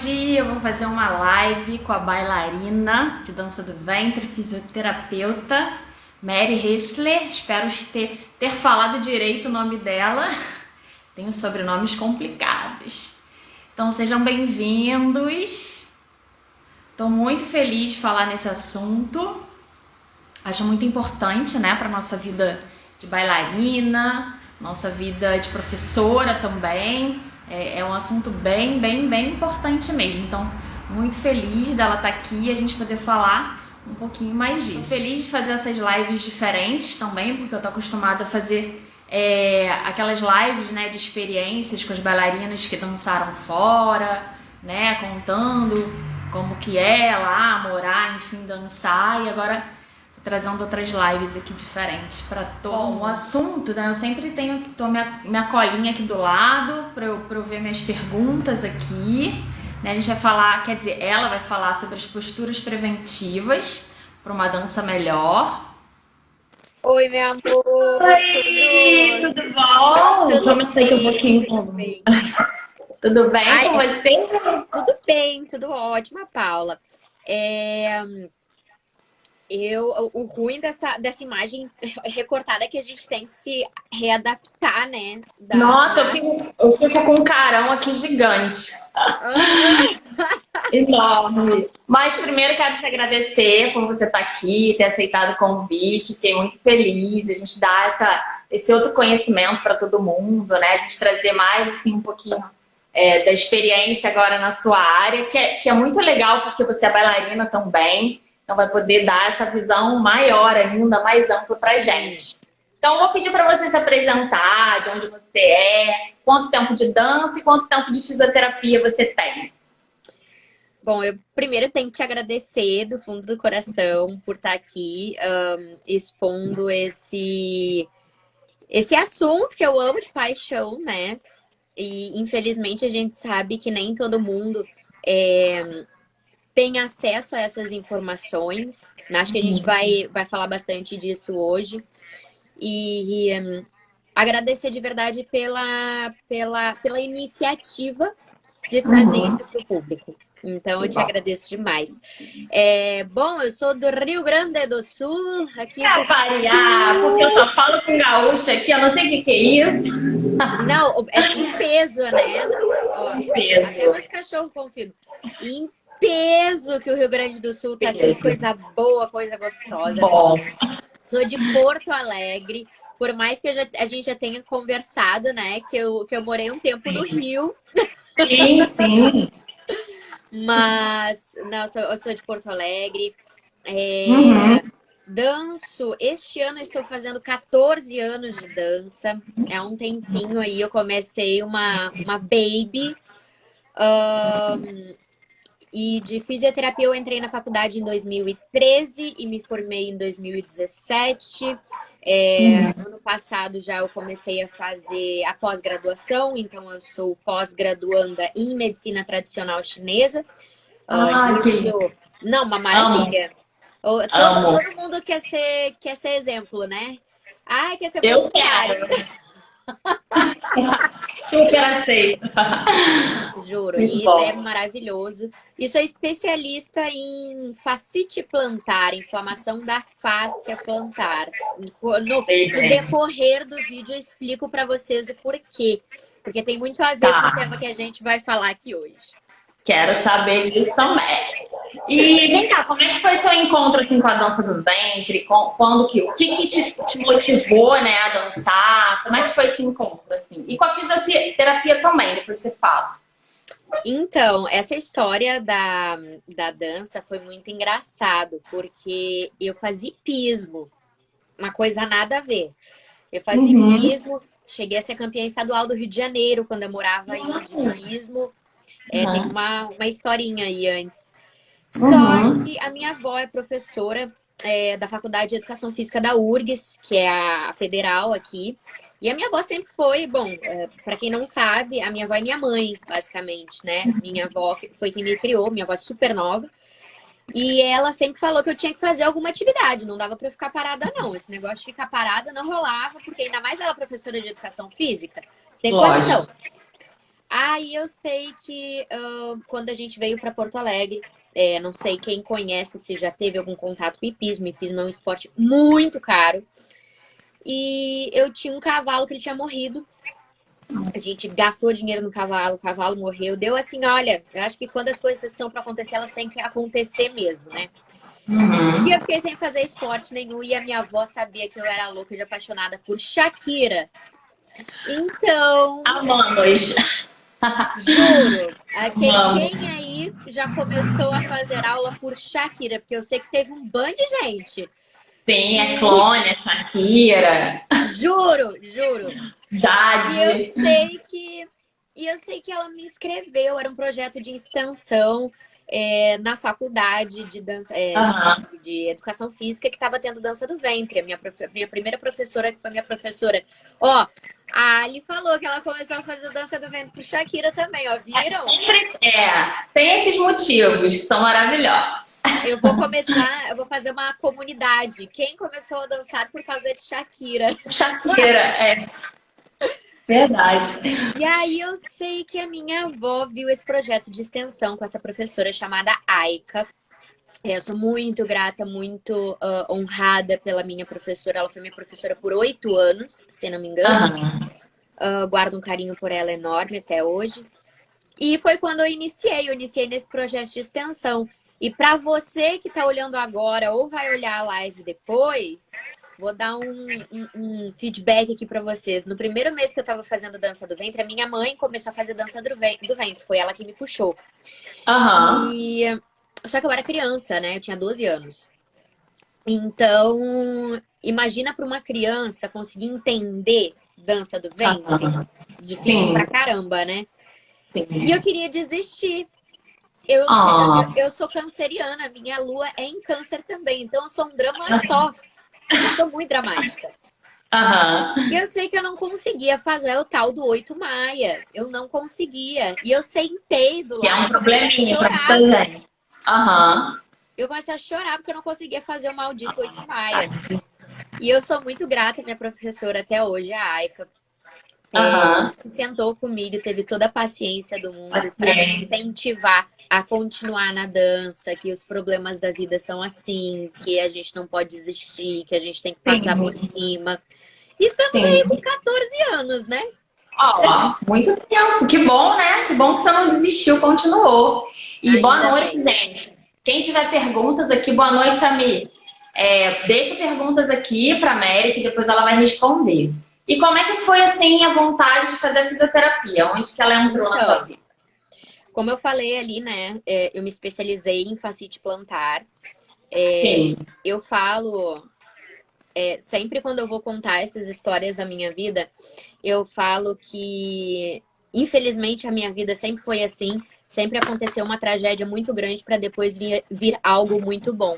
Hoje eu vou fazer uma live com a bailarina de dança do ventre, fisioterapeuta, Mary Hessler. Espero ter falado direito o nome dela. Tenho sobrenomes complicados. Então sejam bem-vindos. Estou muito feliz de falar nesse assunto. Acho muito importante, né, para nossa vida de bailarina, nossa vida de professora também. É um assunto bem importante mesmo. Então, muito feliz dela estar aqui e a gente poder falar um pouquinho mais disso. Tô feliz de fazer essas lives diferentes também, porque eu tô acostumada a fazer aquelas lives, né, de experiências com as bailarinas que dançaram fora, né, contando como que é lá morar, enfim, dançar. E agora trazendo outras lives aqui diferentes para todo mundo. O assunto, né, eu sempre tenho que tomar minha colinha aqui do lado para eu ver minhas perguntas aqui, né? A gente vai falar, quer dizer, ela vai falar sobre as posturas preventivas para uma dança melhor. Oi, meu amor! Oi, tudo bom? Vamos aqui um pouquinho. Tudo bem. Tudo bem Ai, com você? tudo bem, tudo ótimo, Paula. O ruim dessa imagem recortada é que a gente tem que se readaptar, né? Nossa, eu fico com um carão aqui gigante. Aham. Enorme. Mas primeiro quero te agradecer por você estar aqui, ter aceitado o convite. Fiquei muito feliz. A gente dá esse outro conhecimento para todo mundo, né? A gente trazer mais assim um pouquinho da experiência agora na sua área, que é muito legal porque você é bailarina também. Então vai poder dar essa visão maior ainda, mais ampla para gente. Então eu vou pedir para você se apresentar, de onde você é, quanto tempo de dança e quanto tempo de fisioterapia você tem. Bom, eu primeiro tenho que te agradecer do fundo do coração por estar aqui, expondo esse assunto que eu amo de paixão, né? E infelizmente a gente sabe que nem todo mundo tem acesso a essas informações. Acho que a gente vai falar bastante disso hoje. E agradecer de verdade pela iniciativa de trazer isso para o público. Então, eu te agradeço demais. Bom, eu sou do Rio Grande do Sul, aqui do Pra variar, porque eu Sul. só falo com gaúcha aqui, eu não sei o que que é isso. Não, é em peso, né? Ó, Que até peso. meus cachorros confirmam. Em peso que o Rio Grande do Sul tá aqui, Peso. coisa boa, coisa gostosa. Bom. Sou de Porto Alegre, por mais que a gente já tenha conversado, né? Que eu morei um tempo no Rio, Sim, sim. mas não, eu sou de Porto Alegre. Uhum. Danço, este ano eu estou fazendo 14 anos de dança. É um tempinho aí, eu comecei uma baby. E de fisioterapia eu entrei na faculdade em 2013 e me formei em 2017. Ano passado já eu comecei a fazer a pós-graduação, então eu sou pós-graduanda em medicina tradicional chinesa. Ah, que Isso, não, uma amo, maravilha. amo. Todo mundo quer ser exemplo, né? Ah, quer ser Eu voluntário. quero. Super aceito. Juro, Muito e é bom. maravilhoso. E sou especialista em fascite plantar, inflamação da fáscia plantar. Sei No bem. decorrer do vídeo eu explico para vocês o porquê, porque tem muito a ver com o tema Tá. que a gente vai falar aqui hoje. Quero saber disso também. E vem cá, como é que foi seu encontro assim, com a dança do ventre? O que, que te motivou, né, a dançar? Como é que foi esse encontro assim? E com a fisioterapia também, depois você fala. Então, essa história da dança foi muito engraçado, porque eu fazia hipismo, uma coisa nada a ver. Eu fazia Uhum. hipismo, cheguei a ser campeã estadual do Rio de Janeiro, quando eu morava aí de hipismo. Tem Uhum. uma historinha aí antes. Só Uhum. que a minha avó é professora da Faculdade de Educação Física da URGS, que é a federal aqui. E a minha avó sempre foi, bom, para quem não sabe, a minha avó é minha mãe, basicamente, né? Minha avó foi quem me criou, minha avó é super nova. E ela sempre falou que eu tinha que fazer alguma atividade, não dava para eu ficar parada, não. Esse negócio de ficar parada não rolava, porque ainda mais ela é professora de educação física, tem condição. Lógico. Aí eu sei que quando a gente veio para Porto Alegre, não sei quem conhece se já teve algum contato com hipismo. Hipismo é um esporte muito caro. E eu tinha um cavalo que ele tinha morrido. A gente gastou dinheiro no cavalo, o cavalo morreu. Deu assim, olha, eu acho que quando as coisas são para acontecer, elas têm que acontecer mesmo, né? E eu Uhum. fiquei sem fazer esporte nenhum e a minha avó sabia que eu era louca de apaixonada por Shakira. Então, Amamos. juro, quem Amamos. aí já começou a fazer aula por Shakira? Porque eu sei que teve um bando de gente. Sim, é E Clone, é Shakira, juro, juro. E eu Jade. sei que eu sei que ela me inscreveu, era um projeto de extensão na faculdade de dança, Aham. de educação física que estava tendo dança do ventre. Minha primeira professora, que foi minha professora. Ó, a Ali falou que ela começou a fazer dança do ventre pro Shakira também, ó. Viram? Tem esses motivos que são maravilhosos. Eu vou fazer uma comunidade. Quem começou a dançar por causa de Shakira? Shakira, é verdade. E aí eu sei que a minha avó viu esse projeto de extensão com essa professora chamada Aika. Eu sou muito grata, muito honrada pela minha professora. Ela foi minha professora por 8 anos, se não me engano. Aham. Guardo um carinho por ela enorme até hoje. E foi quando eu iniciei nesse projeto de extensão. E para você que está olhando agora ou vai olhar a live depois, vou dar um feedback aqui para vocês. No primeiro mês que eu estava fazendo dança do ventre, a minha mãe começou a fazer dança do ventre. Foi ela que me puxou. Aham. E só que eu era criança, né? Eu tinha 12 anos. Então, imagina para uma criança conseguir entender dança do ventre. Aham. Difícil pra Sim, caramba, né? E eu sim. queria desistir. Eu, Ah, eu sou canceriana, minha lua é em câncer também, então eu sou um drama só. Eu sou muito dramática. E aham. eu sei que eu não conseguia fazer o tal do 8 Maia. Eu não conseguia. E eu sentei do Que é lado, um eu comecei a probleminha para muita chorar. gente. Aham. Eu comecei a chorar porque eu não conseguia fazer o maldito 8 Maia. E eu sou muito grata à minha professora até hoje, a Aika, Aham. que sentou comigo, teve toda a paciência do mundo para me Paciência. incentivar a continuar na dança, que os problemas da vida são assim, que a gente não pode desistir, que a gente tem que passar por Sim, cima. E estamos aí com sim. 14 anos, né? Ó, muito tempo. Que bom, né? Que bom que você não desistiu, continuou. E boa Ainda noite, bem. gente. Quem tiver perguntas aqui, boa noite, Ami. Deixa perguntas aqui para a Mary, que depois ela vai responder. E como é que foi, assim, a vontade de fazer a fisioterapia? Onde que ela entrou na sua Então, vida? como eu falei ali, né? Eu me especializei em fascite plantar. Sim. Eu falo, sempre quando eu vou contar essas histórias da minha vida, eu falo que, infelizmente, a minha vida sempre foi assim. Sempre aconteceu uma tragédia muito grande para depois vir algo muito bom.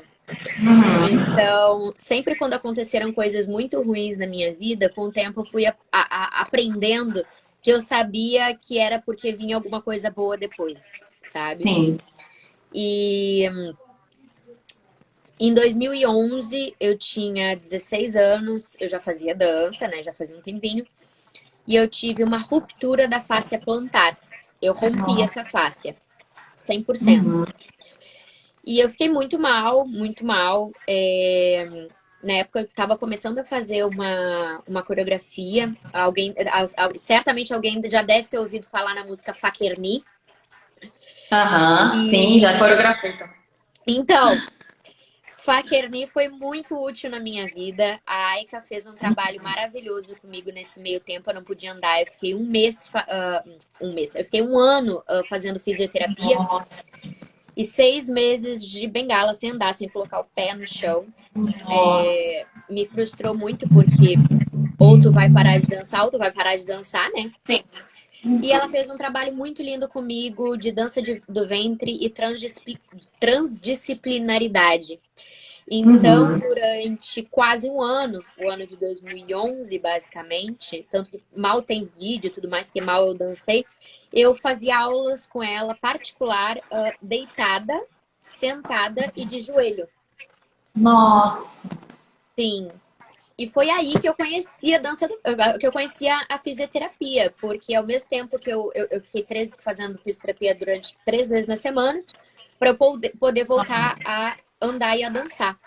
Uhum. Então, sempre quando aconteceram coisas muito ruins na minha vida, com o tempo eu fui aprendendo que eu sabia que era porque vinha alguma coisa boa depois, sabe? Sim. E em 2011 eu tinha 16 anos, eu já fazia dança, né? Já fazia um tempinho. E eu tive uma ruptura da fáscia plantar. Eu rompi essa fáscia, 100%. Uhum. E eu fiquei muito mal, muito mal. Na época eu estava começando a fazer uma coreografia. Certamente alguém já deve ter ouvido falar na música Fakerni. Aham, sim, já E coreografei. então, Fakerni foi muito útil na minha vida. A Aika fez um trabalho maravilhoso comigo nesse meio tempo. Eu não podia andar. Eu fiquei um mês. Eu fiquei um ano fazendo fisioterapia Nossa, e 6 meses de bengala sem andar, sem colocar o pé no chão. nossa. Me frustrou muito porque ou tu vai parar de dançar ou tu vai parar de dançar, né? Sim. E ela fez um trabalho muito lindo comigo de dança do ventre e transdisciplinaridade. Então, Uhum. durante quase um ano, o ano de 2011, basicamente, tanto que mal tem vídeo e tudo mais, que mal eu dancei, eu fazia aulas com ela particular, deitada, sentada e de joelho. Nossa. Sim. E foi aí que eu conheci a dança, que eu conheci a fisioterapia, porque ao mesmo tempo que eu fiquei fazendo fisioterapia durante 3 vezes na semana, para eu poder voltar a andar e a dançar,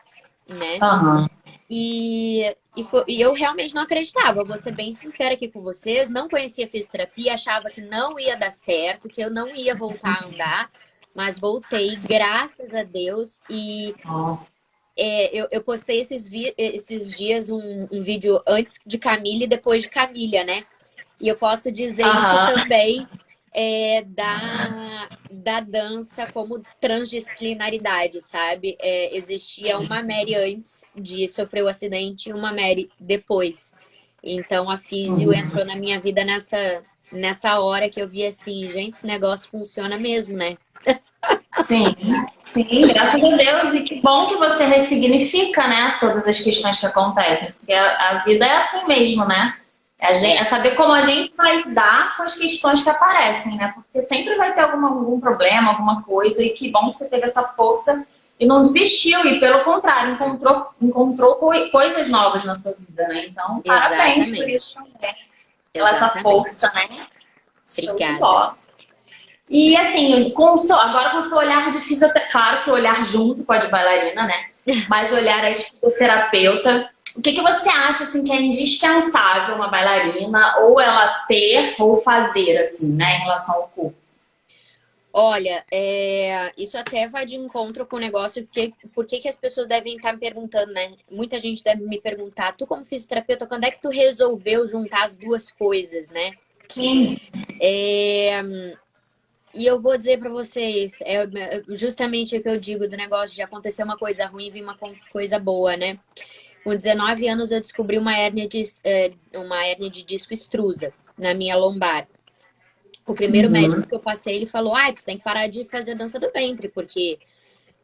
né? Aham. E eu realmente não acreditava, vou ser bem sincera aqui com vocês, não conhecia fisioterapia, achava que não ia dar certo, que eu não ia voltar a andar, mas voltei, graças a Deus, e Nossa. eu postei esses dias um vídeo antes de Camila e depois de Camila, né? E eu posso dizer isso Aham. também da dança como transdisciplinaridade, sabe? Existia uma Mary antes de sofrer o acidente e uma Mary depois. Então a físio entrou na minha vida nessa hora que eu vi assim, gente, esse negócio funciona mesmo, né? Sim, sim, graças a Deus. E que bom que você ressignifica, né, todas as questões que acontecem. Porque a vida é assim mesmo, né? É É, saber como a gente vai lidar com as questões que aparecem, né? Porque sempre vai ter algum problema, alguma coisa. E que bom que você teve essa força e não desistiu. E pelo contrário, encontrou coisas novas na sua vida, né? Então, parabéns por isso exatamente. também. Pela essa força, Exatamente. né? Show de Obrigada. bola. E assim, agora com o seu olhar de fisioterapeuta, claro que olhar junto com a de bailarina, né? Mas olhar aí de fisioterapeuta, o que você acha assim que é indispensável uma bailarina ou ela ter ou fazer assim, né, em relação ao corpo? Olha, isso até vai de encontro com o negócio, porque por que as pessoas devem estar me perguntando, né? Muita gente deve me perguntar, tu como fisioterapeuta, quando é que tu resolveu juntar as duas coisas, né? Sim. É, E eu vou dizer para vocês, justamente o que eu digo do negócio de acontecer uma coisa ruim e vir uma coisa boa, né? Com 19 anos eu descobri uma hérnia de disco extrusa na minha lombar. O primeiro médico Uhum. que eu passei, ele falou, tu tem que parar de fazer dança do ventre, porque,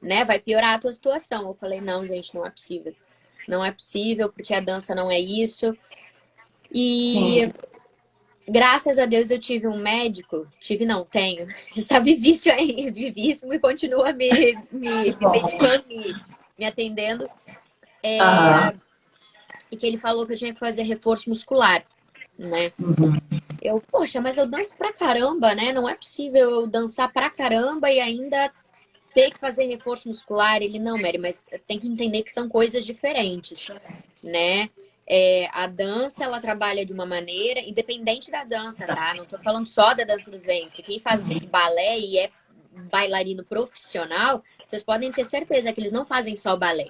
né, vai piorar a tua situação. Eu falei, não, gente, não é possível. Não é possível, porque a dança não é isso. Sim. E graças a Deus eu tive um médico, não, tenho, está vivíssimo, vivíssimo e continua Que me bom. medicando, me atendendo, Aham. e que ele falou que eu tinha que fazer reforço muscular, né? Uhum. Poxa, mas eu danço pra caramba, né? Não é possível eu dançar pra caramba e ainda ter que fazer reforço muscular. Ele, não, Mary, mas tem que entender que são coisas diferentes, né? A dança, ela trabalha de uma maneira, independente da dança, tá? Não tô falando só da dança do ventre. Quem faz balé e é bailarino profissional, vocês podem ter certeza que eles não fazem só balé,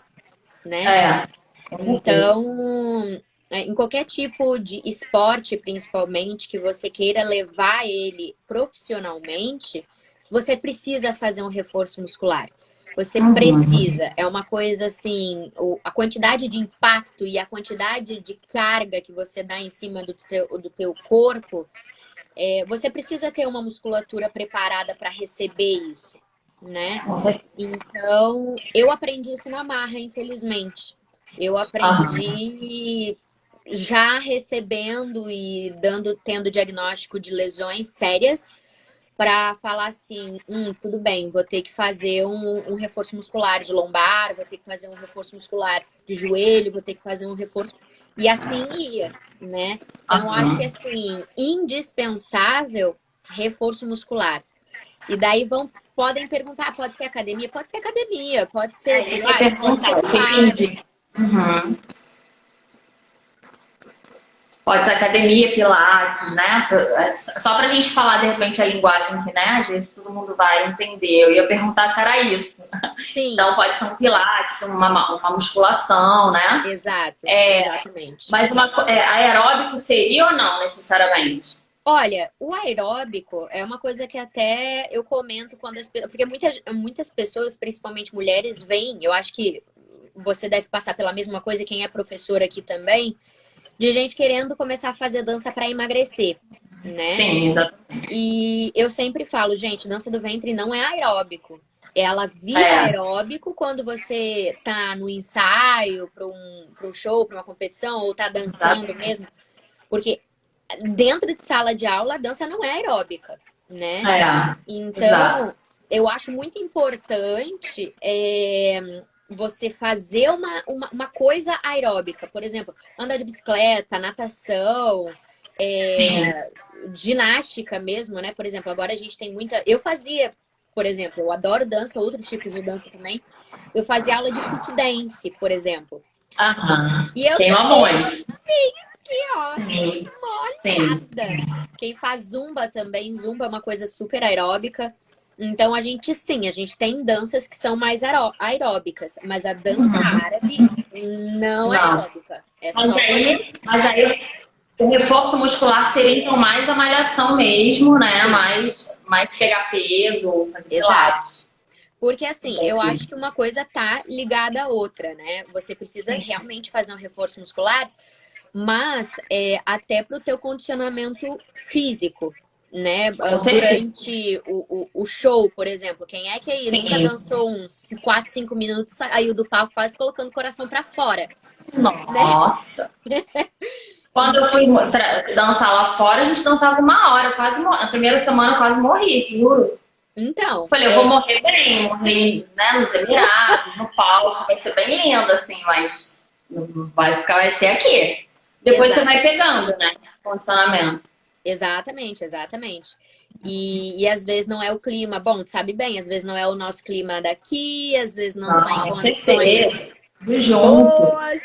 né? É, com certeza. Então, em qualquer tipo de esporte, principalmente, que você queira levar ele profissionalmente, você precisa fazer um reforço muscular. Você Uhum. precisa. É uma coisa assim, a quantidade de impacto e a quantidade de carga que você dá em cima do teu corpo, você precisa ter uma musculatura preparada para receber isso, né? Com certeza. Então, eu aprendi isso na marra, infelizmente. Eu Aham. aprendi já recebendo e tendo diagnóstico de lesões sérias para falar assim, tudo bem, vou ter que fazer um reforço muscular de lombar, vou ter que fazer um reforço muscular de joelho, vou ter que fazer um reforço. E assim ia, né? Então, eu acho que Aham. assim, indispensável reforço muscular. E daí podem perguntar, pode ser academia, pode ser É isso que eu ia pilates, pode ser perguntar, eu entendi. pilates. Uhum. Pode ser academia, pilates, né? Só pra gente falar, de repente, a linguagem que, né? Às vezes todo mundo vai entender. Eu ia perguntar se era isso. Sim, Então, pode ser um pilates, uma musculação, né? exato, É, exatamente. mas aeróbico seria ou não, necessariamente? Olha, o aeróbico é uma coisa que até eu comento porque muitas pessoas, principalmente mulheres, vêm, eu acho que você deve passar pela mesma coisa, quem é professor aqui também, de gente querendo começar a fazer dança para emagrecer, né? Sim, exatamente. E eu sempre falo, gente, dança do ventre não é aeróbico. Ela vira É, aeróbico quando você tá no ensaio para um show, para uma competição, ou tá dançando exato. mesmo. Porque dentro de sala de aula, a dança não é aeróbica, né? É, exato. Então, eu acho muito importante você fazer uma coisa aeróbica, por exemplo, andar de bicicleta, natação, Sim. ginástica mesmo, né? Por exemplo, agora a gente tem muita. Eu fazia, por exemplo, eu adoro dança, outros tipos de dança também. Eu fazia aula de fit dance, por exemplo. Aham. E eu Queima saí muito. aqui, ó, Sim, sim. molhada. Quem faz zumba também, zumba é uma coisa super aeróbica. Então a gente sim, a gente tem danças que são mais aeróbicas, mas a dança Uhum. árabe não é Não. aeróbica, é Mas só aí, mas aí o reforço muscular seria então mais a malhação mesmo, né? sim, Mais pegar peso, fazer exato. pilates. Porque assim, eu Entendi. acho que uma coisa tá ligada à outra, né? Você precisa Sim. realmente fazer um reforço muscular, mas até para o teu condicionamento físico, né? Com certeza. Durante o show, por exemplo, quem é que aí nunca Sim. dançou uns 4, 5 minutos, saiu do palco quase colocando o coração para fora, né? Nossa. Quando eu E- fui dançar lá fora, a gente dançava 1 hora, quase na primeira semana eu quase morri, juro. Então, Falei, eu vou morrer bem, morrer, né, nos Emirados, no palco, vai ser bem lindo, assim, mas não vai ficar, vai ser aqui. Depois você vai exatamente, pegando, né? Condicionamento. exatamente, exatamente. E às vezes não é o clima, bom, tu sabe bem, às vezes não é o nosso clima daqui, às vezes não são em Não, com certeza. condições Tudo junto. boas.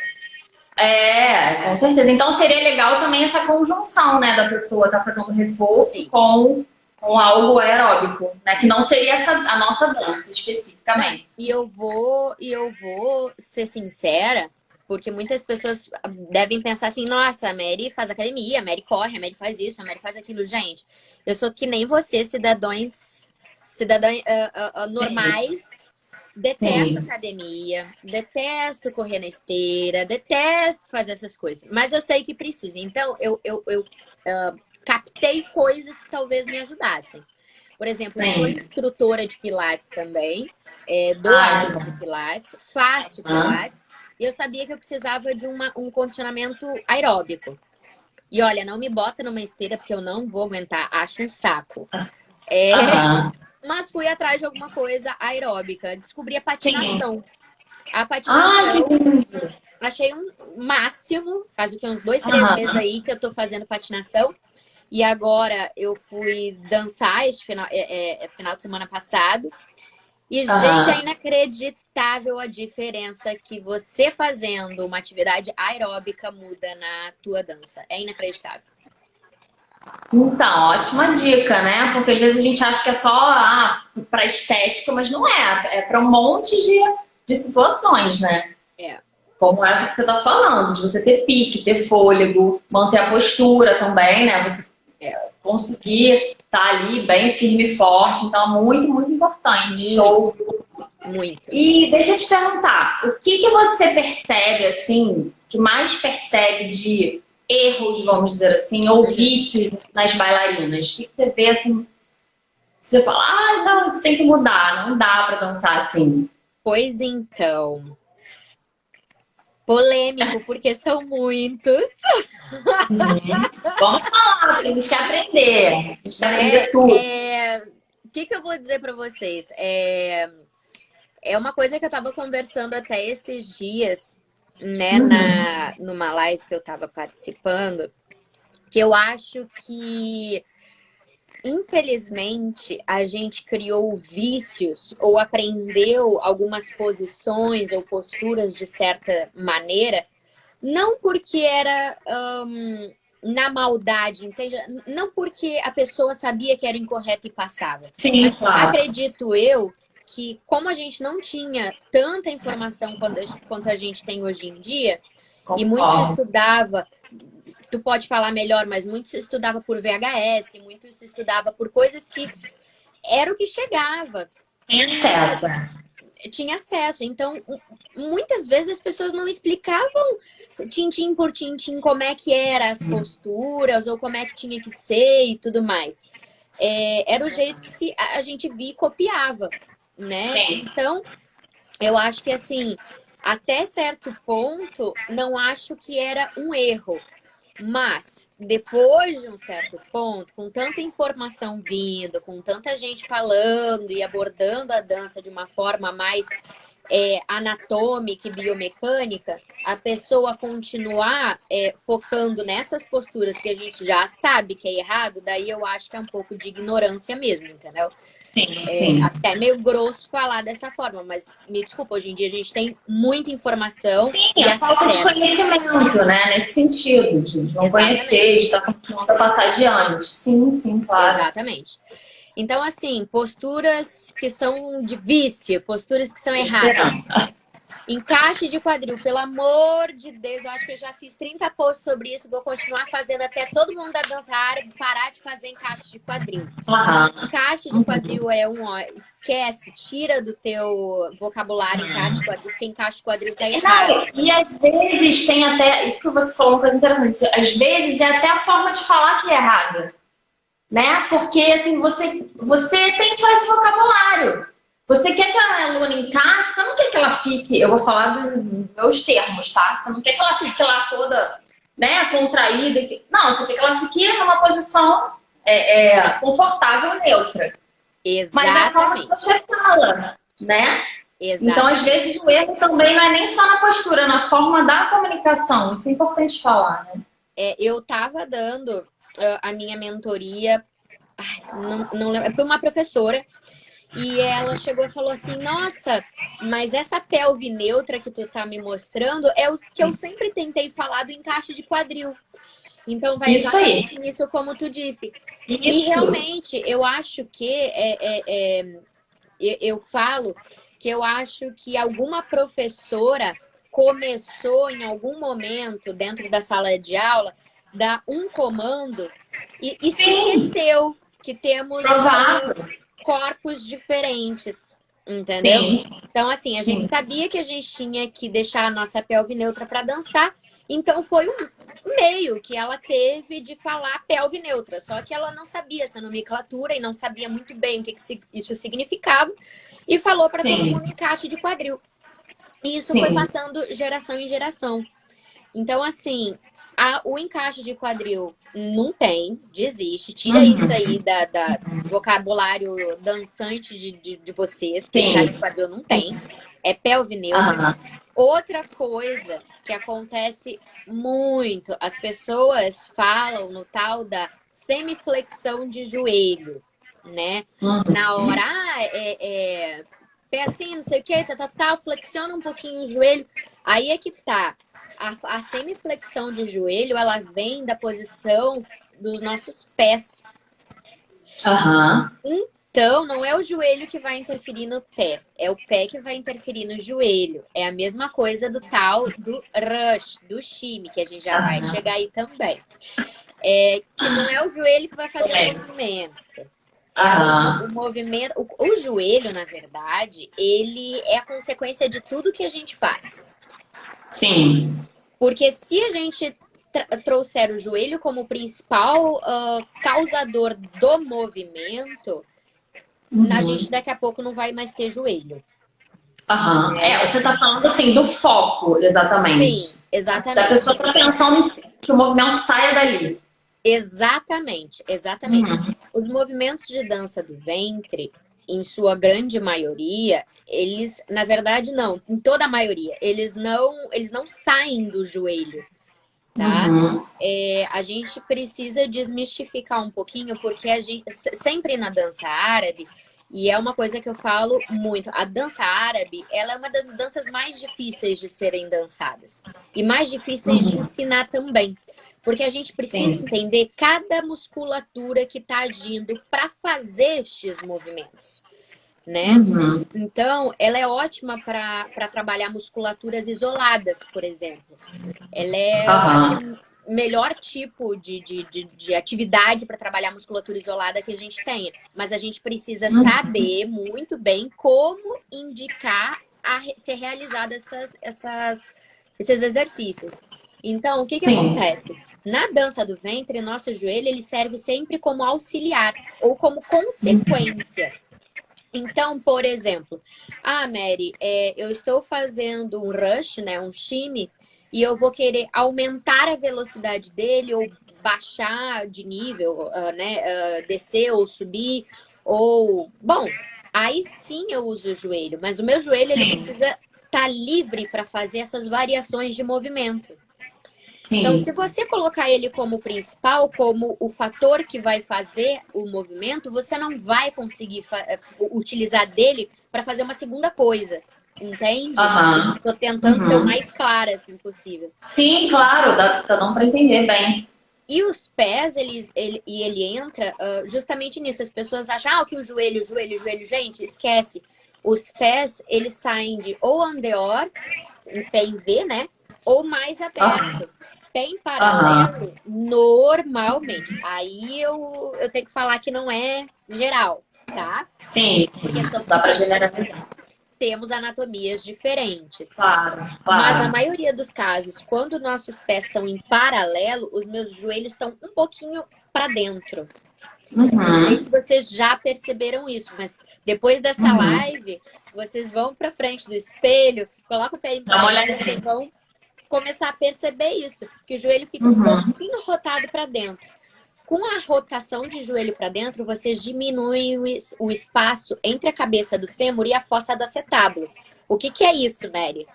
É, com certeza. Então seria legal também essa conjunção, né, da pessoa estar fazendo reforço Sim. com algo aeróbico, né? Que não seria essa, a nossa dança Não, especificamente. e eu vou ser sincera, porque muitas pessoas devem pensar assim, nossa, a Mary faz academia, a Mary corre, a Mary faz isso, a Mary faz aquilo. Gente, eu sou que nem você, cidadãos Sim, normais, detesto sim. academia, detesto correr na esteira, detesto fazer essas coisas. Mas eu sei que precisa. Então, eu captei coisas que talvez me ajudassem. Por exemplo, eu sou Sim. instrutora de Pilates também, dou Ah, que aula bom. de Pilates, faço Ah, Pilates, e eu sabia que eu precisava de um condicionamento aeróbico. E olha, não me bota numa esteira porque eu não vou aguentar, acho um saco. É, aham. mas fui atrás de alguma coisa aeróbica, descobri a Sim. patinação. A Ah, que patinação, lindo. achei um máximo, faz o que, uns 2, 3 meses Aham. aí que eu tô fazendo patinação. E agora eu fui dançar este final de semana passado. E, gente, é Aham. inacreditável a diferença que você fazendo uma atividade aeróbica muda na tua dança. É inacreditável. Então, ótima dica, né? Porque às vezes a gente acha que é só para estética, mas não é. É para um monte de situações, né? É, Como essa que você está falando, de você ter pique, ter fôlego, manter a postura também, né? Você é, conseguir estar ali bem firme e forte. Então, é muito, muito importante. muito, Show. muito. E deixa eu te perguntar, o que que você percebe, assim, que mais percebe de erros, vamos dizer assim, ou Uhum. vícios nas bailarinas? O que que você vê, assim, que você fala, ah, não, isso tem que mudar, não dá pra dançar assim. Pois então, polêmico, porque são muitos, Uhum. Vamos falar, porque a gente quer aprender. A gente quer né? aprender tudo. O que que eu vou dizer para vocês? É uma coisa que eu tava conversando até esses dias, né, Uhum. numa live que eu tava participando, que eu acho que, infelizmente, a gente criou vícios ou aprendeu algumas posições ou posturas de certa maneira, não porque era na maldade, entende? Não porque a pessoa sabia que era incorreto e passava. Sim, Mas claro. acredito eu que, como a gente não tinha tanta informação quanto a gente tem hoje em dia, e muito se Concordo. estudava, tu pode falar melhor, mas muito se estudava por VHS, muito se estudava por coisas que era o que chegava. Tem E acesso. tinha acesso. Então, muitas vezes as pessoas não explicavam tintim por tintim como é que eram as posturas ou como é que tinha que ser e tudo mais. Era o jeito que a gente via e copiava, né? Sim. Então, eu acho que assim, até certo ponto, não acho que era um erro. Mas, depois de um certo ponto, com tanta informação vindo, com tanta gente falando e abordando a dança de uma forma mais anatômica e biomecânica, a pessoa continuar focando nessas posturas que a gente já sabe que é errado, daí eu acho que é um pouco de ignorância mesmo, entendeu? Sim, sim. Até meio grosso falar dessa forma, mas me desculpa, hoje em dia a gente tem muita informação Sim, e a falta de acesso. conhecimento, né? Nesse sentido, de não Exatamente. conhecer, de estar continuando a passar adiante. Sim, sim, claro. Exatamente. Então, assim, posturas que são de vício, posturas que são erradas. Esperando. Encaixe de quadril, pelo amor de Deus, eu acho que eu já fiz 30 posts sobre isso, vou continuar fazendo até todo mundo da dança árabe parar de fazer encaixe de quadril. Aham. Encaixe de quadril esquece, tira do teu vocabulário encaixe de quadril, porque encaixe de quadril tá errado. Não, e às vezes tem até, isso que você falou, uma coisa interessante, às vezes é até a forma de falar que é errada, né? Porque assim, você tem só esse vocabulário. Você quer que a aluna encaixe, você não quer que ela fique, eu vou falar dos meus termos, tá? Você não quer que ela fique lá toda, né, contraída. Não, você quer que ela fique numa posição confortável, neutra. Mas da forma que você fala, né? Então, às vezes, o erro também não é nem só na postura, é na forma da comunicação. Isso é importante falar, né? Eu tava dando a minha mentoria, não lembro, para uma professora, e ela chegou e falou assim, nossa, mas essa pelve neutra que tu tá me mostrando é o que eu sempre tentei falar do encaixe de quadril. Então vai Isso aí. exatamente nisso como tu disse. Isso. E realmente, eu acho que eu falo que eu acho que alguma professora começou em algum momento dentro da sala de aula dar um comando e se esqueceu que temos corpos diferentes, entendeu? Sim. Então, assim, a gente sabia que a gente tinha que deixar a nossa pelve neutra para dançar, então foi um meio que ela teve de falar pelve neutra, só que ela não sabia essa nomenclatura e não sabia muito bem o que isso significava e falou para todo mundo encaixe de quadril. E isso foi passando geração em geração. Então, assim, o encaixe de quadril não tem, desiste, tira isso aí do vocabulário dançante de vocês, que encaixe de quadril não tem, é pelve neutra. Outra coisa que acontece muito, as pessoas falam no tal da semiflexão de joelho, né? Na hora, pé assim, não sei o que, tal, flexiona um pouquinho o joelho. Aí é que tá. A semiflexão de joelho, ela vem da posição dos nossos pés. Então, não é o joelho que vai interferir no pé, é o pé que vai interferir no joelho. É a mesma coisa do tal do rush, do shimmy, que a gente já vai chegar aí também. Que não é o joelho que vai fazer o movimento. O movimento, o joelho, na verdade, ele é a consequência de tudo que a gente faz. Sim. Porque se a gente trouxer o joelho como principal causador do movimento, a gente daqui a pouco não vai mais ter joelho. Você está falando assim do foco, exatamente. Sim, exatamente. Da pessoa está pensando que o movimento saia dali. Exatamente. Os movimentos de dança do ventre, em sua grande maioria, eles, na verdade, não, em toda a maioria, eles não saem do joelho, tá? A gente precisa desmistificar um pouquinho, porque a gente, sempre na dança árabe, e é uma coisa que eu falo muito, a dança árabe, ela é uma das danças mais difíceis de serem dançadas, e mais difíceis de ensinar também. Porque a gente precisa entender cada musculatura que está agindo para fazer estes movimentos, né? Então, ela é ótima para trabalhar musculaturas isoladas, por exemplo. Ela é, eu acho, o melhor tipo de atividade para trabalhar musculatura isolada que a gente tenha. Mas a gente precisa saber muito bem como indicar a ser realizados esses exercícios. Então, o que acontece? Na dança do ventre, nosso joelho ele serve sempre como auxiliar ou como consequência. Então, por exemplo, Mary, eu estou fazendo um rush, né, um shimmy, e eu vou querer aumentar a velocidade dele ou baixar de nível, descer ou subir, ou... Bom, aí sim eu uso o joelho. Mas o meu joelho ele Sim, precisa estar livre para fazer essas variações de movimento. Então, se sim. você colocar ele como principal, como o fator que vai fazer o movimento, você não vai conseguir utilizar dele para fazer uma segunda coisa. Entende? Aham. Tô tentando ser o Uhum. mais clara assim possível. Sim, claro, tá dando para entender bem. E os pés, ele entra justamente nisso. As pessoas acham que o joelho, joelho, joelho. Gente, esquece. Os pés, eles saem de ou andeor, em pé em V, né? Ou mais Aham, aberto. Pé em aham. paralelo, normalmente. Aí eu tenho que falar que não é geral, tá? Sim, Porque dá para generalizar. temos anatomias diferentes. Claro, Mas na claro. maioria dos casos, quando nossos pés estão em paralelo, os meus joelhos estão um pouquinho para dentro. Não sei se Uhum, vocês já perceberam isso, mas depois dessa uhum. live, vocês vão para frente do espelho, colocam o pé em Dá uma paralelo, vocês olhadinha. vão começar a perceber isso, que o joelho fica um Uhum. pouquinho rotado para dentro. Com a rotação de joelho para dentro, vocês diminuem o espaço entre a cabeça do fêmur e a fossa do acetábulo. O que é isso, Mary?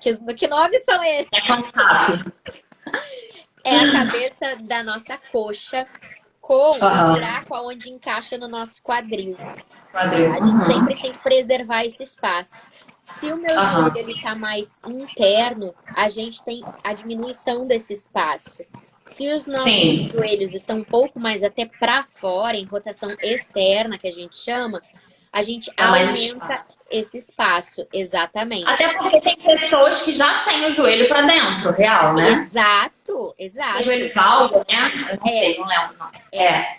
Que nomes são É esses? contato. É a cabeça da nossa coxa com o Aham. buraco onde encaixa no nosso quadril. Quadril. Tá? A gente Uhum. sempre tem que preservar esse espaço. Se o meu joelho Aham. ele tá mais interno, a gente tem a diminuição desse espaço. Se os nossos Sim. joelhos estão um pouco mais até para fora, em rotação externa, que a gente chama, a gente Dá mais aumenta espaço. esse espaço. Exatamente. Até porque tem pessoas que já têm o joelho para dentro, real, né? Exato, O joelho exato. valgo, né? Eu não É, sei, não lembro não. é. É.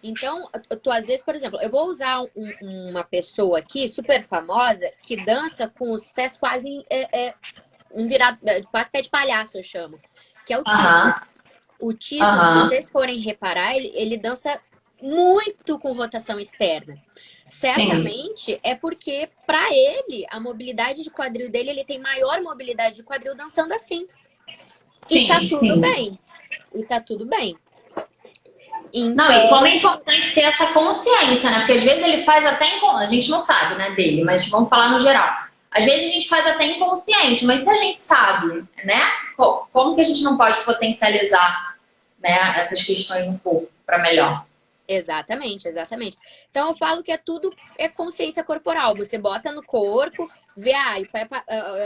Então, tu às vezes, por exemplo, eu vou usar uma pessoa aqui super famosa que dança com os pés quase um virado, quase pé de palhaço, eu chamo, que é o Tito. Aham. O Tito, se Aham. vocês forem reparar, ele dança muito com rotação externa. Sim. Certamente é porque, para ele, a mobilidade de quadril dele, ele tem maior mobilidade de quadril dançando assim. E tá Sim, tudo sim. bem. E tá tudo bem. Não, e como é Então, importante ter essa consciência, né? Porque às vezes ele faz até a gente não sabe, né, dele, mas vamos falar no geral. Às vezes a gente faz até inconsciente, mas se a gente sabe, né? Como que a gente não pode potencializar, né, essas questões no corpo para melhor? exatamente, exatamente. Então eu falo que tudo é consciência corporal. Você bota no corpo, vê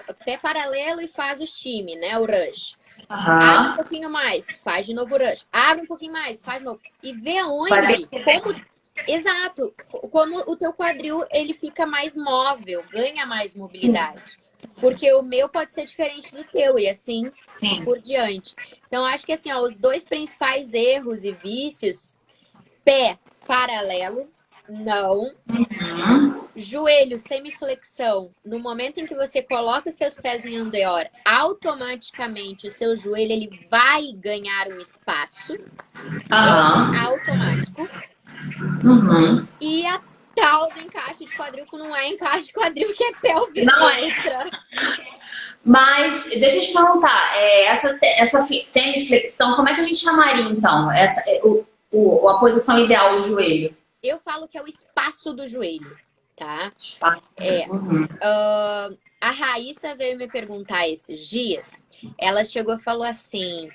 o pé paralelo e faz o shimmy, né? O rush. Abre um Aham. pouquinho mais, faz de novo o rush. Abre um pouquinho mais, faz de novo. E vê Vai aonde, como, perceber. exato, como o teu quadril ele fica mais móvel, ganha mais mobilidade. Porque o meu pode ser diferente do teu e assim Sim. por diante. Então acho que assim, ó, os dois principais erros e vícios: pé paralelo, não. Uhum. Joelho, semiflexão. No momento em que você coloca os seus pés em andeor, automaticamente o seu joelho ele vai ganhar um espaço. É Aham. automático. Uhum. E a tal do encaixe de quadril, que não é encaixe de quadril, que é pelve Não é. neutra. Mas deixa eu te perguntar, essa semiflexão, como é que a gente chamaria então? A posição ideal do joelho? Eu falo que é o espaço do joelho, tá? Espaço. É. Uhum. A Raíssa veio me perguntar esses dias. Ela chegou e falou assim: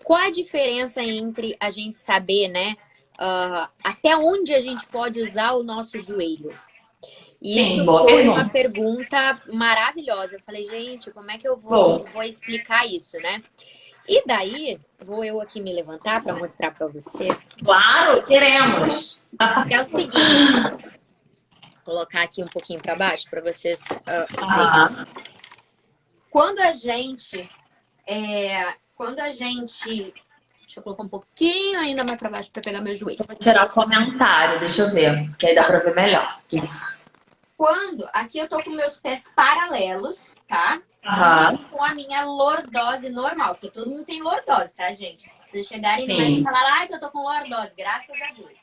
qual a diferença entre a gente saber, né? Até onde a gente pode usar o nosso joelho? E Sim, isso boa foi uma pergunta. pergunta maravilhosa. Eu falei, gente, como é que eu Boa. vou explicar isso, né? E daí, vou eu aqui me levantar para mostrar para vocês. Claro, queremos. É o seguinte, vou colocar aqui um pouquinho para baixo para vocês verem. Aham. Quando a gente deixa eu colocar um pouquinho ainda mais para baixo para pegar meu joelho. Vou tirar o comentário, deixa eu ver, porque aí dá pra ver melhor. Isso. Aqui eu tô com meus pés paralelos, tá? Aham. E com a minha lordose normal, porque todo mundo tem lordose, tá, gente? Se vocês chegarem no médico e Sim. falar, que eu tô com lordose, graças a Deus.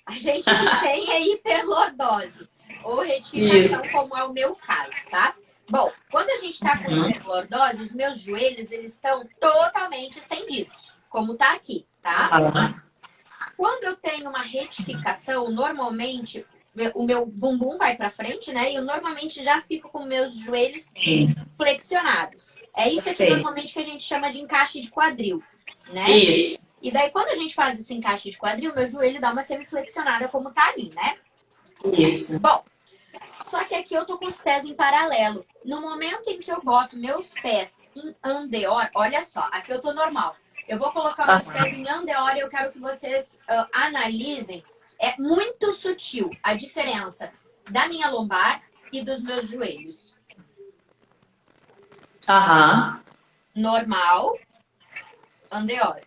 A gente que tem é hiperlordose, ou retificação, Isso. como é o meu caso, tá? Bom, quando a gente tá com hiperlordose, os meus joelhos, eles estão totalmente estendidos, como tá aqui, tá? Aham. Quando eu tenho uma retificação, normalmente o meu bumbum vai pra frente, né? E eu normalmente já fico com meus joelhos flexionados. É isso aqui Perfeito. normalmente que a gente chama de encaixe de quadril, né? Isso. E daí quando a gente faz esse encaixe de quadril, meu joelho dá uma semiflexionada como tá ali, né? Isso. Bom, só que aqui eu tô com os pés em paralelo. No momento em que eu boto meus pés em andeor, olha só, aqui eu tô normal. Eu vou colocar meus pés em andeor e eu quero que vocês analisem. É muito sutil a diferença da minha lombar e dos meus joelhos. Aham. Normal, andeor.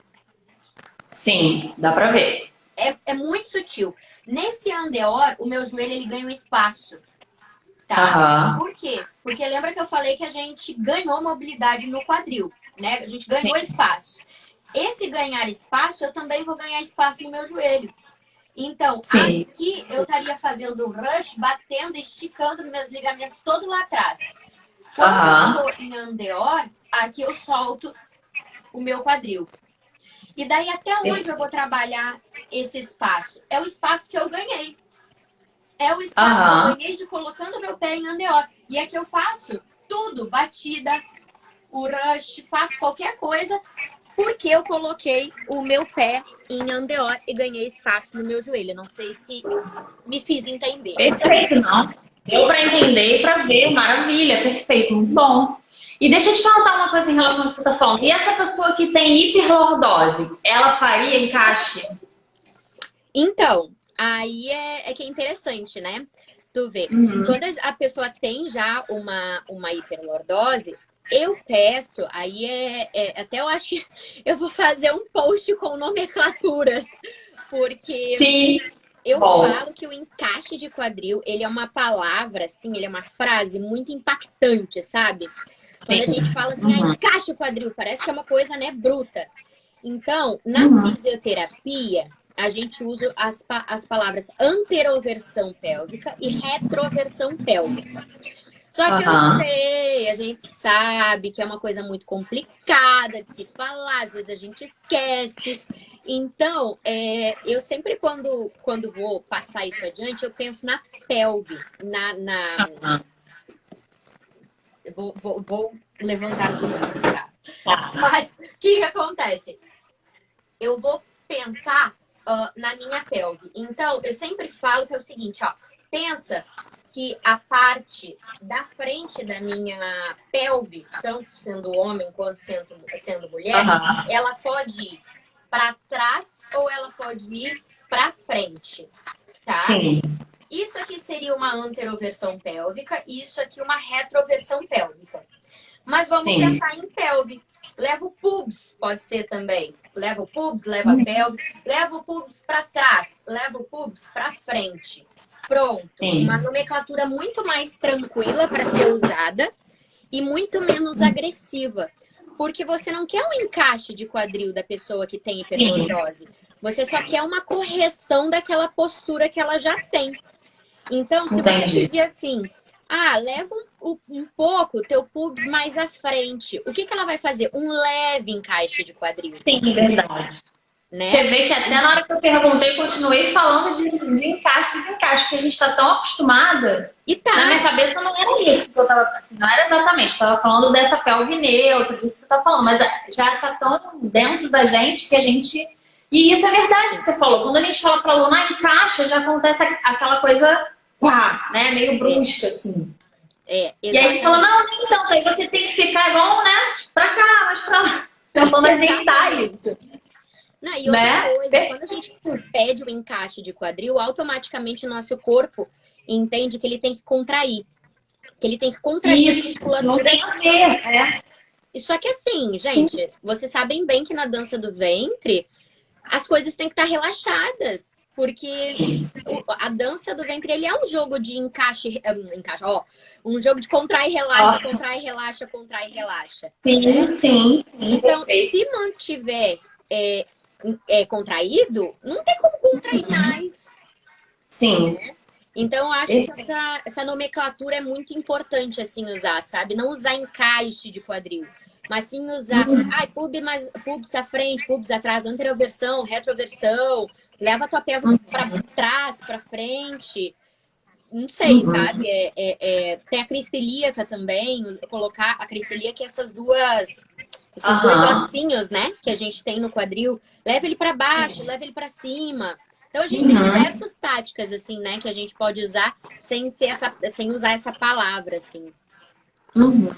Sim, dá pra ver. É muito sutil. Nesse andeor, o meu joelho ele ganha um espaço. Tá? Aham. Por quê? Porque lembra que eu falei que a gente ganhou mobilidade no quadril, né? A gente ganhou Sim. espaço. Esse ganhar espaço, eu também vou ganhar espaço no meu joelho. Então, Sim. aqui eu estaria fazendo o rush, batendo, esticando meus ligamentos todo lá atrás. Quando Aham. eu tô em andeor, aqui eu solto o meu quadril. E daí até onde eu vou trabalhar esse espaço? É o espaço que eu ganhei. É o espaço que eu Aham. ganhei de colocando meu pé em andeor. E aqui eu faço tudo, batida, o rush, faço qualquer coisa, porque eu coloquei o meu pé em andeor e ganhei espaço no meu joelho. Não sei se me fiz entender. Perfeito, não. Deu pra entender e pra ver. Maravilha, perfeito, muito bom. E deixa eu te perguntar uma coisa em relação ao que você tá falando. E essa pessoa que tem hiperlordose, ela faria encaixe? Então, aí é que é interessante, né? Tu vê, quando a pessoa tem já uma hiperlordose, eu peço, aí até eu acho que eu vou fazer um post com nomenclaturas, porque Sim. eu Bom. falo que o encaixe de quadril, ele é uma palavra, assim, ele é uma frase muito impactante, sabe? Quando a Sim. gente fala assim, encaixe o quadril, parece que é uma coisa, né, bruta. Então, na fisioterapia, a gente usa as palavras anteroversão pélvica e retroversão pélvica. Só que eu sei, a gente sabe que é uma coisa muito complicada de se falar, às vezes a gente esquece. Então, eu sempre quando vou passar isso adiante, eu penso na pelve, vou levantar de novo, tá? Mas o que acontece? Eu vou pensar na minha pelve. Então, eu sempre falo que é o seguinte, ó. Pensa que a parte da frente da minha pelve, tanto sendo homem quanto sendo mulher, ela pode ir para trás ou ela pode ir para frente, tá? Sim. Isso aqui seria uma anteroversão pélvica e isso aqui uma retroversão pélvica. Mas vamos pensar em pelve. Leva o pubis, pode ser também. Leva o pubis, leva a pelve, leva o pubis para trás, leva o pubis para frente. Pronto. Uma nomenclatura muito mais tranquila para ser usada e muito menos agressiva. Porque você não quer um encaixe de quadril da pessoa que tem hiperlordose. Você só quer uma correção daquela postura que ela já tem. Então, se você pedir assim, leva um pouco o teu pubis mais à frente. O que ela vai fazer? Um leve encaixe de quadril. Sim, verdade. Né? Você vê que até na hora que eu perguntei, continuei falando de encaixe e desencaixe, porque a gente está tão acostumada. E tá. Na minha cabeça não era isso que eu tava assim, não era exatamente. Eu tava falando dessa pelve neutra, disso que você tá falando, mas já tá tão dentro da gente que a gente. E isso é verdade que você falou. Quando a gente fala pra aluna, encaixa, já acontece aquela coisa, né, meio brusca, assim. E aí você fala, não, então, aí você tem que ficar igual, né, pra cá, mas pra lá. Tentando ajeitar isso. Não, e outra coisa, quando a gente pede o encaixe de quadril, automaticamente o nosso corpo entende que ele tem que contrair. Que ele tem que contrair isso, a musculatura. Não tem a ver, Só que assim, gente, vocês sabem bem que na dança do ventre, as coisas têm que estar relaxadas. Porque a dança do ventre, ele é um jogo de um jogo de contrai, relaxa, contrai, relaxa, contrai, relaxa. Sim, sim. Então, se mantiver contraído, não tem como contrair mais. Sim. Né? Então, eu acho que essa nomenclatura é muito importante, assim, usar, sabe? Não usar encaixe de quadril, mas sim usar, pubis à frente, pubis atrás, anteroversão, retroversão, leva a tua pelve para trás, para frente. não sei, sabe? Tem a cristelíaca também, colocar a cristelíaca, esses dois ossinhos, né? Que a gente tem no quadril. Leva ele para baixo, Sim. leva ele para cima. Então a gente tem diversas táticas, assim, né? Que a gente pode usar sem usar essa palavra, assim. Uhum.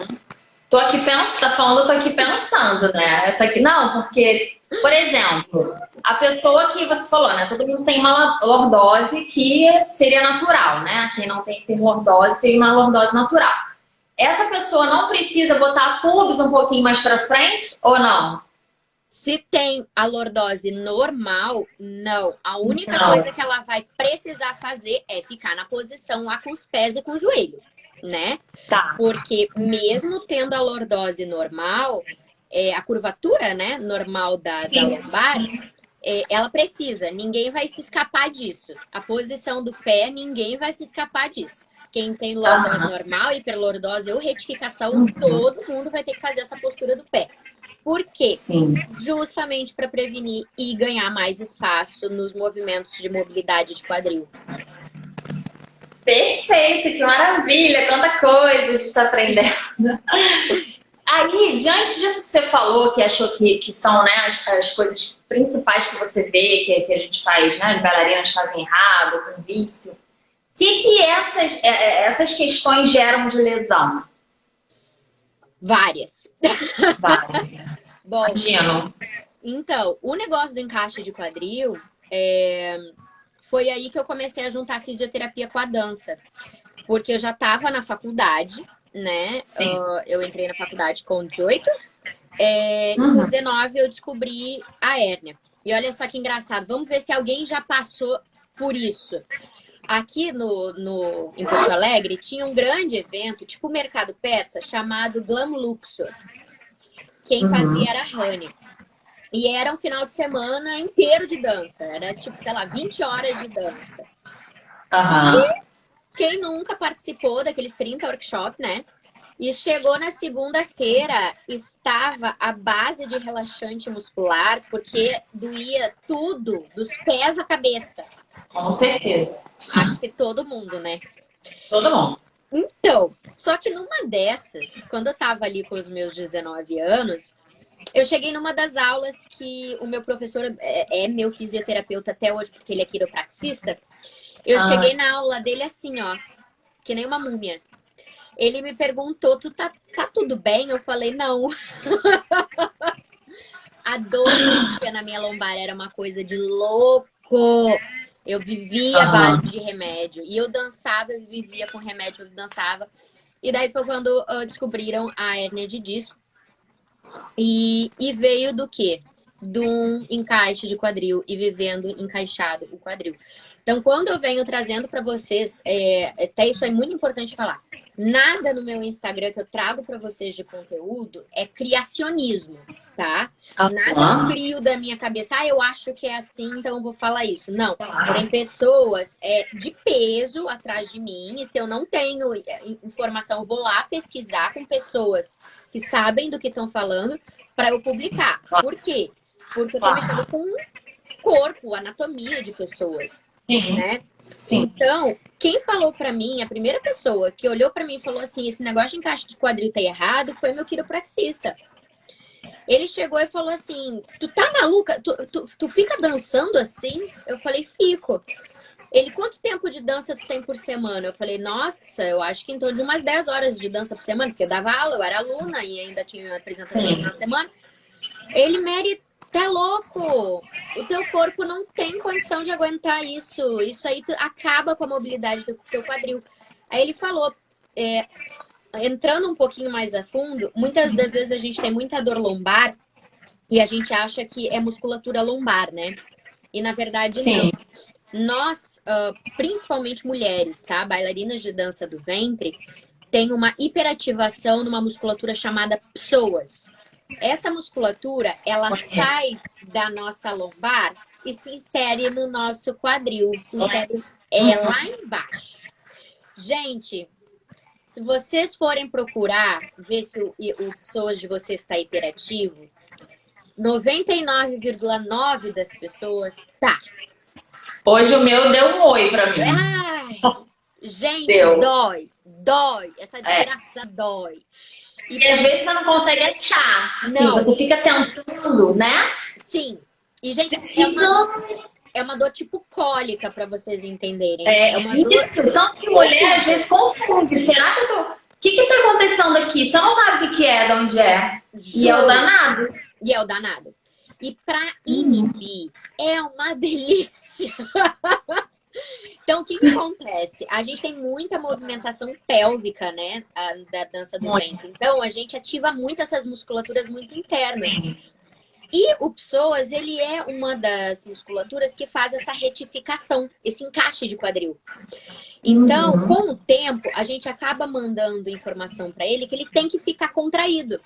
Tô aqui pensando, tá falando, eu tô aqui pensando, né? Eu tô aqui, não, porque, por exemplo, a pessoa que você falou, né? Todo mundo tem uma lordose que seria natural, né? Quem não tem lordose tem uma lordose natural. Essa pessoa não precisa botar a pubis um pouquinho mais pra frente ou não? Se tem a lordose normal, não. A única Não. coisa que ela vai precisar fazer é ficar na posição lá com os pés e com o joelho, né? Tá. Porque mesmo tendo a lordose normal, a curvatura, né, normal da lombar, ela precisa. Ninguém vai se escapar disso. A posição do pé, ninguém vai se escapar disso. Quem tem lordose normal, hiperlordose ou retificação, todo mundo vai ter que fazer essa postura do pé. Por quê? Sim. Justamente para prevenir e ganhar mais espaço nos movimentos de mobilidade de quadril. Perfeito, que maravilha, quanta coisa a gente está aprendendo. Aí, diante disso que você falou, que achou que são, né, as coisas principais que você vê, que a gente faz, né, as bailarinas fazem errado, com vício, o que essas questões geram de lesão? Várias. Vai. Bom, Imagino. então, o negócio do encaixe de quadril foi aí que eu comecei a juntar a fisioterapia com a dança. Porque eu já estava na faculdade, né? Sim. Eu entrei na faculdade com 18. E com 19 eu descobri a hérnia. E olha só que engraçado. Vamos ver se alguém já passou por isso. Aqui em Porto Alegre tinha um grande evento, tipo o Mercado Persa, chamado Glam Luxor. Quem fazia era a Rani. E era um final de semana inteiro de dança. Era tipo, sei lá, 20 horas de dança. E quem nunca participou daqueles 30 workshops, né? E chegou na segunda-feira, estava a base de relaxante muscular, porque doía tudo, dos pés à cabeça. Com certeza. Acho que todo mundo, né? Todo mundo. Então, só que numa dessas, quando eu tava ali com os meus 19 anos, eu cheguei numa das aulas que o meu professor é meu fisioterapeuta até hoje, porque ele é quiropraxista. Eu cheguei na aula dele assim, ó, que nem uma múmia. Ele me perguntou, tu tá tudo bem? Eu falei, não. A dor que eu tinha na minha lombar era uma coisa de louco. Eu vivia à base de remédio. E eu dançava, eu vivia com remédio, eu dançava. E daí foi quando descobriram a hérnia de disco. E veio do quê? De um encaixe de quadril e vivendo encaixado o quadril. Então, quando eu venho trazendo para vocês, até isso é muito importante falar. Nada no meu Instagram que eu trago para vocês de conteúdo é criacionismo, tá? Nada eu crio da minha cabeça. Ah, eu acho que é assim, então eu vou falar isso. Não. Tem pessoas de peso atrás de mim, e se eu não tenho informação, eu vou lá pesquisar com pessoas que sabem do que estão falando para eu publicar. Por quê? Porque eu tô mexendo com o corpo, anatomia de pessoas. Sim. Né? Sim. Então, quem falou pra mim, a primeira pessoa que olhou pra mim e falou assim, esse negócio de encaixe de quadril tá errado, foi meu quiropraxista. Ele chegou e falou assim, tu tá maluca? Tu fica dançando assim? Eu falei, fico. Ele, quanto tempo de dança tu tem por semana? Eu falei, nossa, eu acho que em torno de umas 10 horas de dança por semana, porque eu dava aula, eu era aluna e ainda tinha uma apresentação no final de semana. Ele, Mary, tá louco? O teu corpo não tem condição de aguentar isso. Isso aí acaba com a mobilidade do teu quadril. Aí ele falou, entrando um pouquinho mais a fundo, muitas das vezes a gente tem muita dor lombar e a gente acha que é musculatura lombar, né? E na verdade não. Nós, principalmente mulheres, tá? Bailarinas de dança do ventre, tem uma hiperativação numa musculatura chamada psoas. Essa musculatura, ela sai da nossa lombar e se insere no nosso quadril, se insere lá embaixo. Gente, se vocês forem procurar, ver se o psoas de vocês está hiperativo, 99,9% das pessoas tá. Hoje o meu deu um oi pra mim. Ai, Gente, Deu. dói. Essa desgraça dói. E às vezes você não consegue achar. Assim, Não. você fica tentando, né? Sim. E, gente, Fica... é uma dor tipo cólica, pra vocês entenderem. É uma dor isso. Tanto que mulher às horrível. vezes confunde. Será que eu tô... O que tá acontecendo aqui? Você não sabe o que é, de onde é. E é o Juro. danado. E é o danado. E pra inibir, é uma delícia. Então, o que acontece? A gente tem muita movimentação pélvica, né? Da dança do ventre. Então, a gente ativa muito essas musculaturas muito internas. E o psoas, ele é uma das musculaturas que faz essa retificação, esse encaixe de quadril. Então, com o tempo, a gente acaba mandando informação para ele que ele tem que ficar contraído.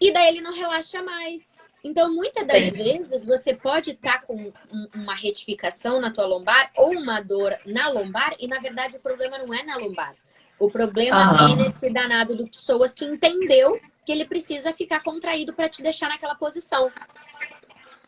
E daí ele não relaxa mais. Então, muitas das vezes, você pode estar com uma retificação na tua lombar ou uma dor na lombar e, na verdade, o problema não é na lombar. O problema é nesse danado do psoas que entendeu que ele precisa ficar contraído para te deixar naquela posição.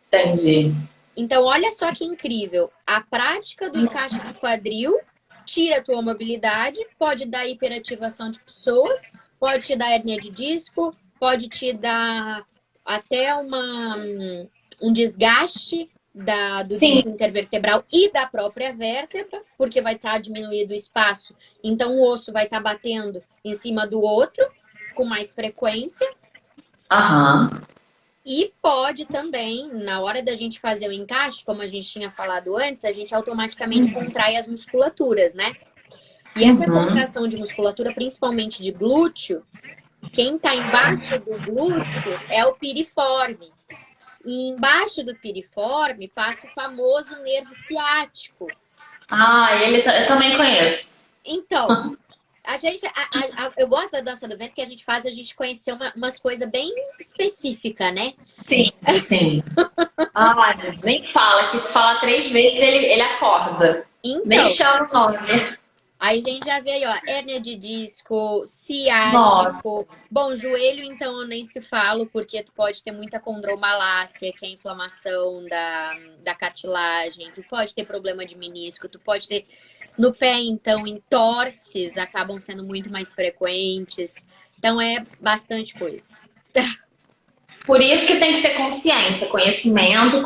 Entendi. Então, olha só que incrível. A prática do encaixe de quadril tira a tua mobilidade, pode dar hiperativação de psoas, pode te dar hérnia de disco, pode te dar até um desgaste do disco intervertebral e da própria vértebra, porque vai estar diminuído o espaço. Então, o osso vai estar batendo em cima do outro com mais frequência. E pode também, na hora da gente fazer o encaixe, como a gente tinha falado antes, a gente automaticamente contrai as musculaturas, né? E essa contração de musculatura, principalmente de glúteo, quem tá embaixo do glúteo é o piriforme. E embaixo do piriforme passa o famoso nervo ciático. Eu também conheço. Então, eu gosto da dança do ventre que a gente conheceu umas coisas bem específicas, né? Sim. Nem fala, que se falar 3 vezes ele acorda. Então, Nem chama o nome. Aí a gente já vê aí, ó, hérnia de disco, ciático. Nossa. Bom, joelho, então, eu nem se falo, porque tu pode ter muita condromalácia, que é a inflamação da cartilagem. Tu pode ter problema de menisco, tu pode ter... No pé, então, entorses acabam sendo muito mais frequentes. Então, é bastante coisa. Por isso que tem que ter consciência, conhecimento,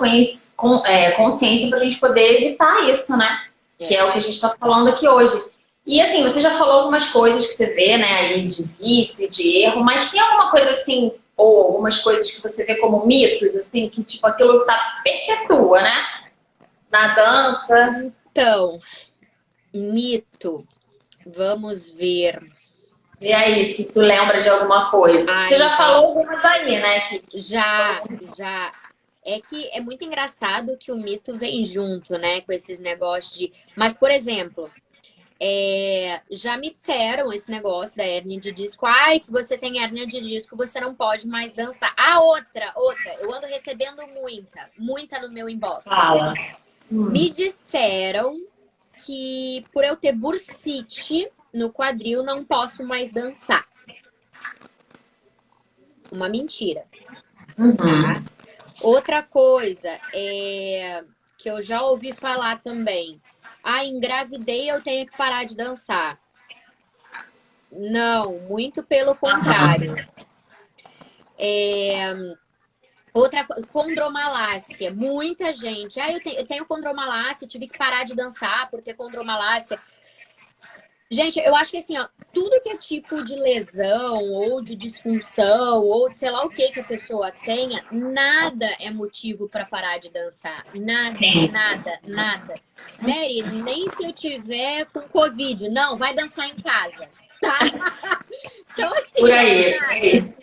consciência pra gente poder evitar isso, né? Que é o que a gente tá falando aqui hoje. E assim, você já falou algumas coisas que você vê, né, aí de vício, de erro, mas tem alguma coisa assim, ou algumas coisas que você vê como mitos, assim, que tipo, aquilo tá perpetua, né? Na dança. Então, mito. Vamos ver. E aí, se tu lembra de alguma coisa. Você já falou algumas aí, né? Já. É que é muito engraçado que o mito vem junto, né, com esses negócios de... Mas, por exemplo, já me disseram esse negócio da hérnia de disco. Ai, que você tem hérnia de disco, você não pode mais dançar. Outra. Eu ando recebendo muita no meu inbox. Fala. Me disseram que por eu ter bursite no quadril, não posso mais dançar. Uma mentira. Tá? Outra coisa que eu já ouvi falar também. Engravidei, eu tenho que parar de dançar. Não, muito pelo contrário. Outra coisa, condromalácia. Muita gente. Eu tenho condromalácia, tive que parar de dançar por ter condromalácia. Gente, eu acho que assim, ó, tudo que é tipo de lesão, ou de disfunção, ou de sei lá o que a pessoa tenha, nada é motivo para parar de dançar. Nada. Mary, nem se eu tiver com Covid, não, vai dançar em casa, tá? Então, assim, por aí.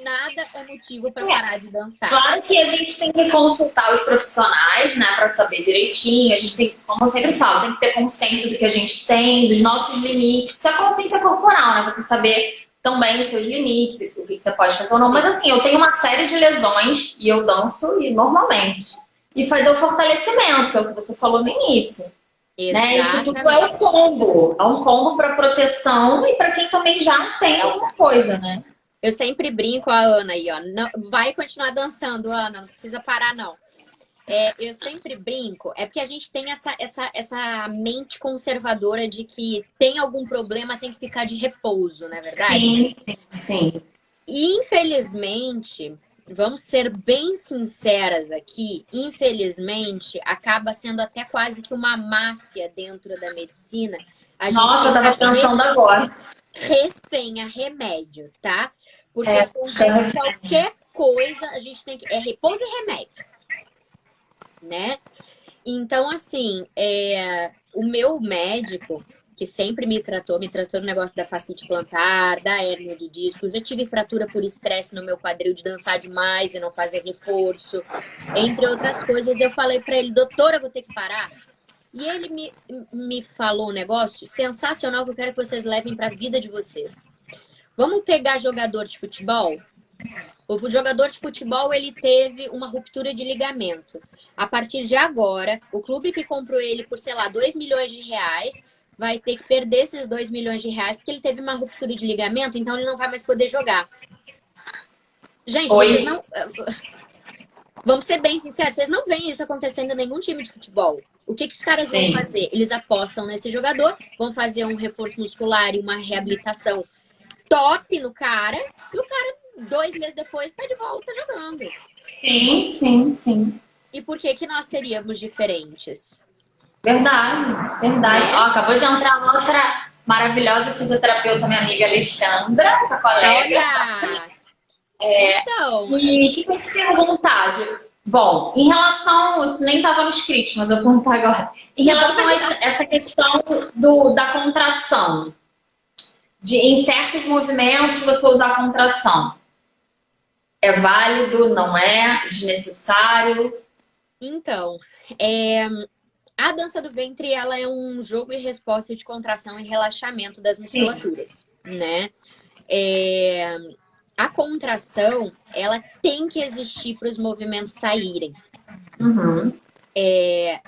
Nada é motivo para parar de dançar. Claro que a gente tem que consultar os profissionais, né, para saber direitinho. A gente tem, como eu sempre falo, tem que ter consciência do que a gente tem, dos nossos limites. Isso é consciência corporal, né? Você saber também os seus limites, o que você pode fazer ou não. Mas assim, eu tenho uma série de lesões e eu danço normalmente. E fazer o fortalecimento, que é o que você falou no início. Né? Isso tudo é um combo. É um combo para proteção e para quem também já tem alguma coisa, né? Eu sempre brinco a Ana aí, ó. Não, vai continuar dançando, Ana. Não precisa parar, não. Eu sempre brinco, é porque a gente tem essa mente conservadora de que tem algum problema, tem que ficar de repouso, não é verdade? Sim, sim, sim. E infelizmente, vamos ser bem sinceras aqui, infelizmente, acaba sendo até quase que uma máfia dentro da medicina. A gente Nossa, eu tava fica pensando agora. refém a remédio, tá? Porque É, acontece qualquer coisa, a gente tem que... É repouso e remédio, né? Então, assim, o meu médico, que sempre me tratou no negócio da fascite plantar, da hérnia de disco. Já tive fratura por estresse no meu quadril de dançar demais e não fazer reforço, entre outras coisas. Eu falei pra ele, doutora, eu vou ter que parar. E ele me falou um negócio sensacional que eu quero que vocês levem pra vida de vocês. Vamos pegar jogador de futebol? O jogador de futebol, ele teve uma ruptura de ligamento. A partir de agora, o clube que comprou ele por, sei lá, 2 milhões de reais, vai ter que perder esses 2 milhões de reais porque ele teve uma ruptura de ligamento, então ele não vai mais poder jogar. Gente, vocês não... Vamos ser bem sinceros, vocês não veem isso acontecendo em nenhum time de futebol. O que os caras vão fazer? Eles apostam nesse jogador, vão fazer um reforço muscular e uma reabilitação top no cara, e o cara 2 meses depois tá de volta jogando. Sim, sim, sim. E por que nós seríamos diferentes? Verdade, verdade. Ó, acabou de entrar outra maravilhosa fisioterapeuta, minha amiga Alexandra, essa colega. Olha! Então... E o que eu te perguntar? Bom, em relação... Isso nem estava no script, mas eu vou perguntar agora. Em relação a essa questão da contração, em certos movimentos você usar contração. É válido, não é? Desnecessário? Então, a dança do ventre, ela é um jogo de resposta de contração e relaxamento das musculaturas, né? A contração, ela tem que existir para os movimentos saírem. Uhum.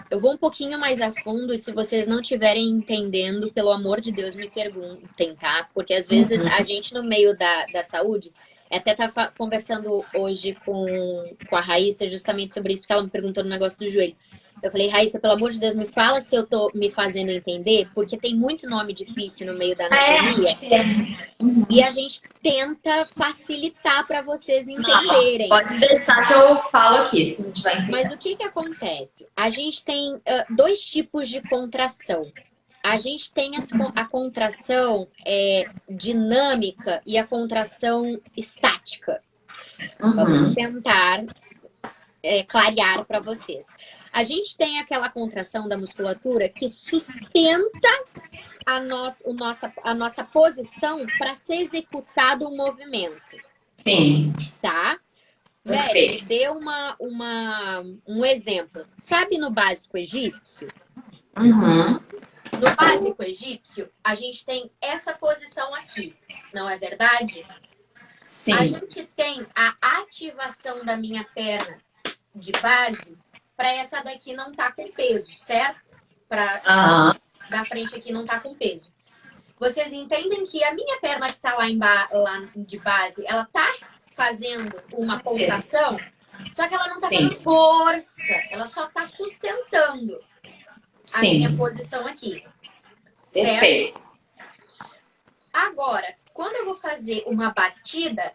Eu vou um pouquinho mais a fundo e se vocês não estiverem entendendo, pelo amor de Deus, me perguntem, tá? Porque às vezes a gente no meio da saúde, até tava conversando hoje com a Raíssa justamente sobre isso, porque ela me perguntou no negócio do joelho. Eu falei, Raíssa, pelo amor de Deus, me fala se eu tô me fazendo entender, porque tem muito nome difícil no meio da anatomia. E a gente tenta facilitar para vocês entenderem. Pode deixar que eu falo aqui, se não tiver entendendo. Mas o que acontece? A gente tem 2 tipos de contração. A gente tem a contração dinâmica e a contração estática. Vamos tentar clarear para vocês. A gente tem aquela contração da musculatura que sustenta a nossa posição para ser executado o movimento. Sim. Tá? Mary, me dê um exemplo. Sabe no básico egípcio? No básico egípcio, a gente tem essa posição aqui, não é verdade? Sim. A gente tem a ativação da minha perna de base para essa daqui não tá com peso, certo? Da frente aqui não tá com peso. Vocês entendem que a minha perna que tá lá de base, ela tá fazendo uma contração, só que ela não tá fazendo força, ela só tá sustentando a minha posição aqui. Certo? Perfeito. Agora, quando eu vou fazer uma batida,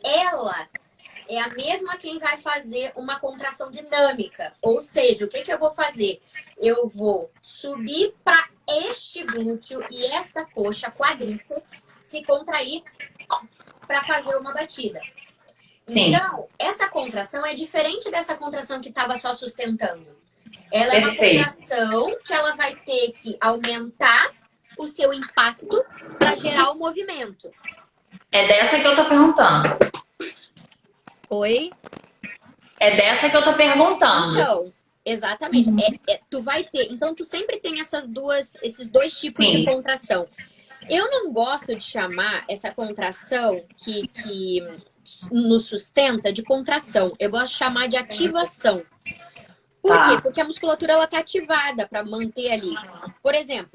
ela é a mesma quem vai fazer uma contração dinâmica. Ou seja, o que eu vou fazer? Eu vou subir para este glúteo e esta coxa, quadríceps, se contrair para fazer uma batida. Sim. Então, essa contração é diferente dessa contração que estava só sustentando. Ela é uma contração que ela vai ter que aumentar o seu impacto para gerar o movimento. É dessa que eu tô perguntando. Oi? É dessa que eu tô perguntando. Então, exatamente. Tu vai ter. Então, tu sempre tem esses 2 tipos de contração. Eu não gosto de chamar essa contração que nos sustenta de contração. Eu gosto de chamar de ativação. Por quê? Porque a musculatura ela tá ativada para manter ali. Por exemplo,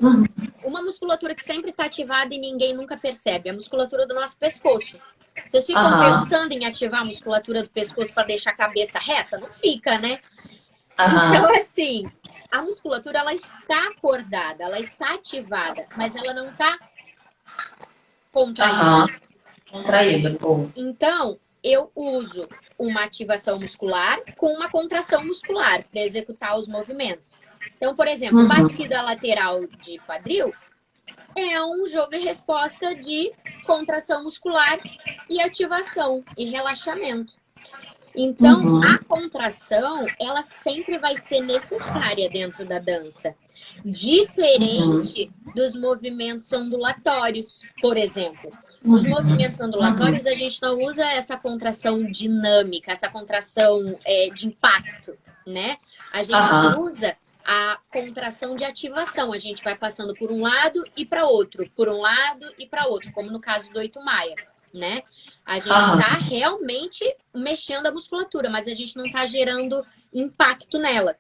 uma musculatura que sempre tá ativada e ninguém nunca percebe, é a musculatura do nosso pescoço. Vocês ficam pensando em ativar a musculatura do pescoço para deixar a cabeça reta? Não fica, né? Aham, Então, assim, a musculatura, ela está acordada, ela está ativada, mas ela não está contraída. aham. Contraído, pô. Então, eu uso uma ativação muscular com uma contração muscular para executar os movimentos. Então, por exemplo, Uhum, batida lateral de quadril é um jogo e resposta de contração muscular e ativação e relaxamento. Então, a uhum, contração, ela sempre vai ser necessária dentro da dança. uhum, Diferente dos movimentos ondulatórios, por exemplo. Os uhum, movimentos uhum. ondulatórios, a gente não usa essa contração dinâmica, essa contração de impacto, né? A gente Aham, usa a contração de ativação. A gente vai passando por um lado e para outro, por um lado e para outro, como no caso do Oito Maia, né? A gente aham. está realmente mexendo a musculatura, mas a gente não está gerando impacto nela.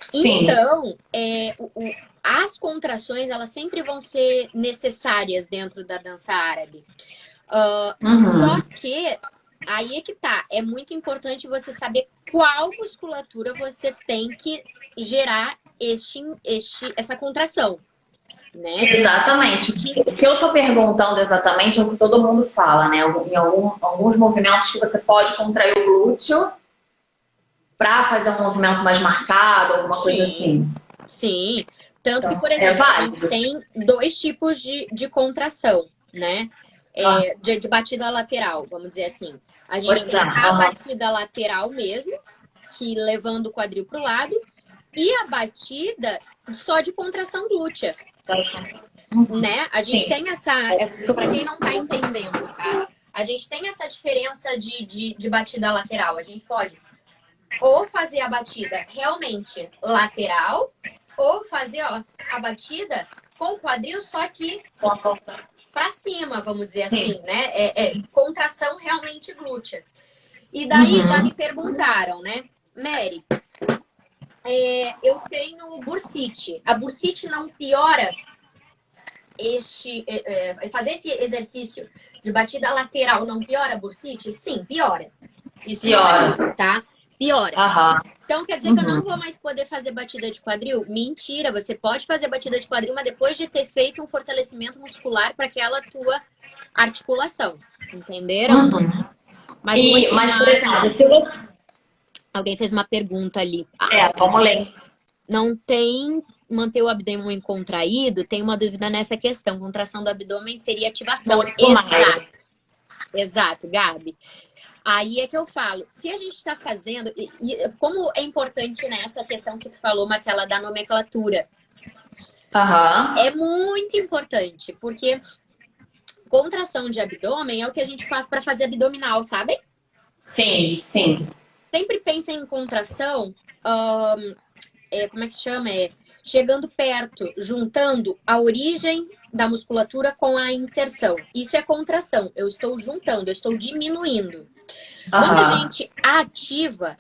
Sim. Então, as contrações, elas sempre vão ser necessárias dentro da dança árabe. Só Uhum. que aí é que tá. É muito importante você saber qual musculatura você tem que gerar essa contração, né? Exatamente. O que eu tô perguntando exatamente é o que todo mundo fala, né? Alguns movimentos que você pode contrair o glúteo para fazer um movimento mais marcado, alguma coisa Sim, assim. sim. Tanto que, Então, por é exemplo, a gente válido. tem dois tipos de contração, né? Ah, De batida lateral, vamos dizer assim. A pois gente é. tem a Aham. batida lateral mesmo, que levando o quadril para o lado, e a batida só de contração glútea, Uhum. né? A gente Sim. tem essa, para quem não tá entendendo, tá? A gente tem essa diferença de batida lateral. A gente pode ou fazer a batida realmente lateral, ou fazer a batida com o quadril, só que para cima, vamos dizer Sim. assim, né? Contração realmente glútea. E daí já me Uhum. perguntaram, né? Mary, eu tenho bursite. A bursite não piora fazer esse exercício de batida lateral não piora a bursite? Sim, piora. Isso não é Piora. mito, tá? Piora. Aham. Então quer dizer que eu não vou Uhum. mais poder fazer batida de quadril? Mentira, você pode fazer batida de quadril, mas depois de ter feito um fortalecimento muscular para aquela tua articulação. Entenderam? Uhum. Mas o oito Mas, por exemplo, maia, se você. alguém fez uma pergunta ali. Vamos ler. Não tem manter o abdômen contraído? Tem uma dúvida nessa questão. Contração do abdômen seria No ativação. 8 maio. Exato. Exato, Gabi. Aí é que eu falo, se a gente está fazendo, e como é importante nessa questão que tu falou, Marcela, da nomenclatura, Aham. é muito importante, porque contração de abdômen é o que a gente faz para fazer abdominal, sabe? Sim, sim. Sempre pensa em contração, como é que se chama? Chegando perto, juntando a origem da musculatura com a inserção. Isso é contração. Eu estou juntando, eu estou diminuindo. Quando a Aham. gente ativa,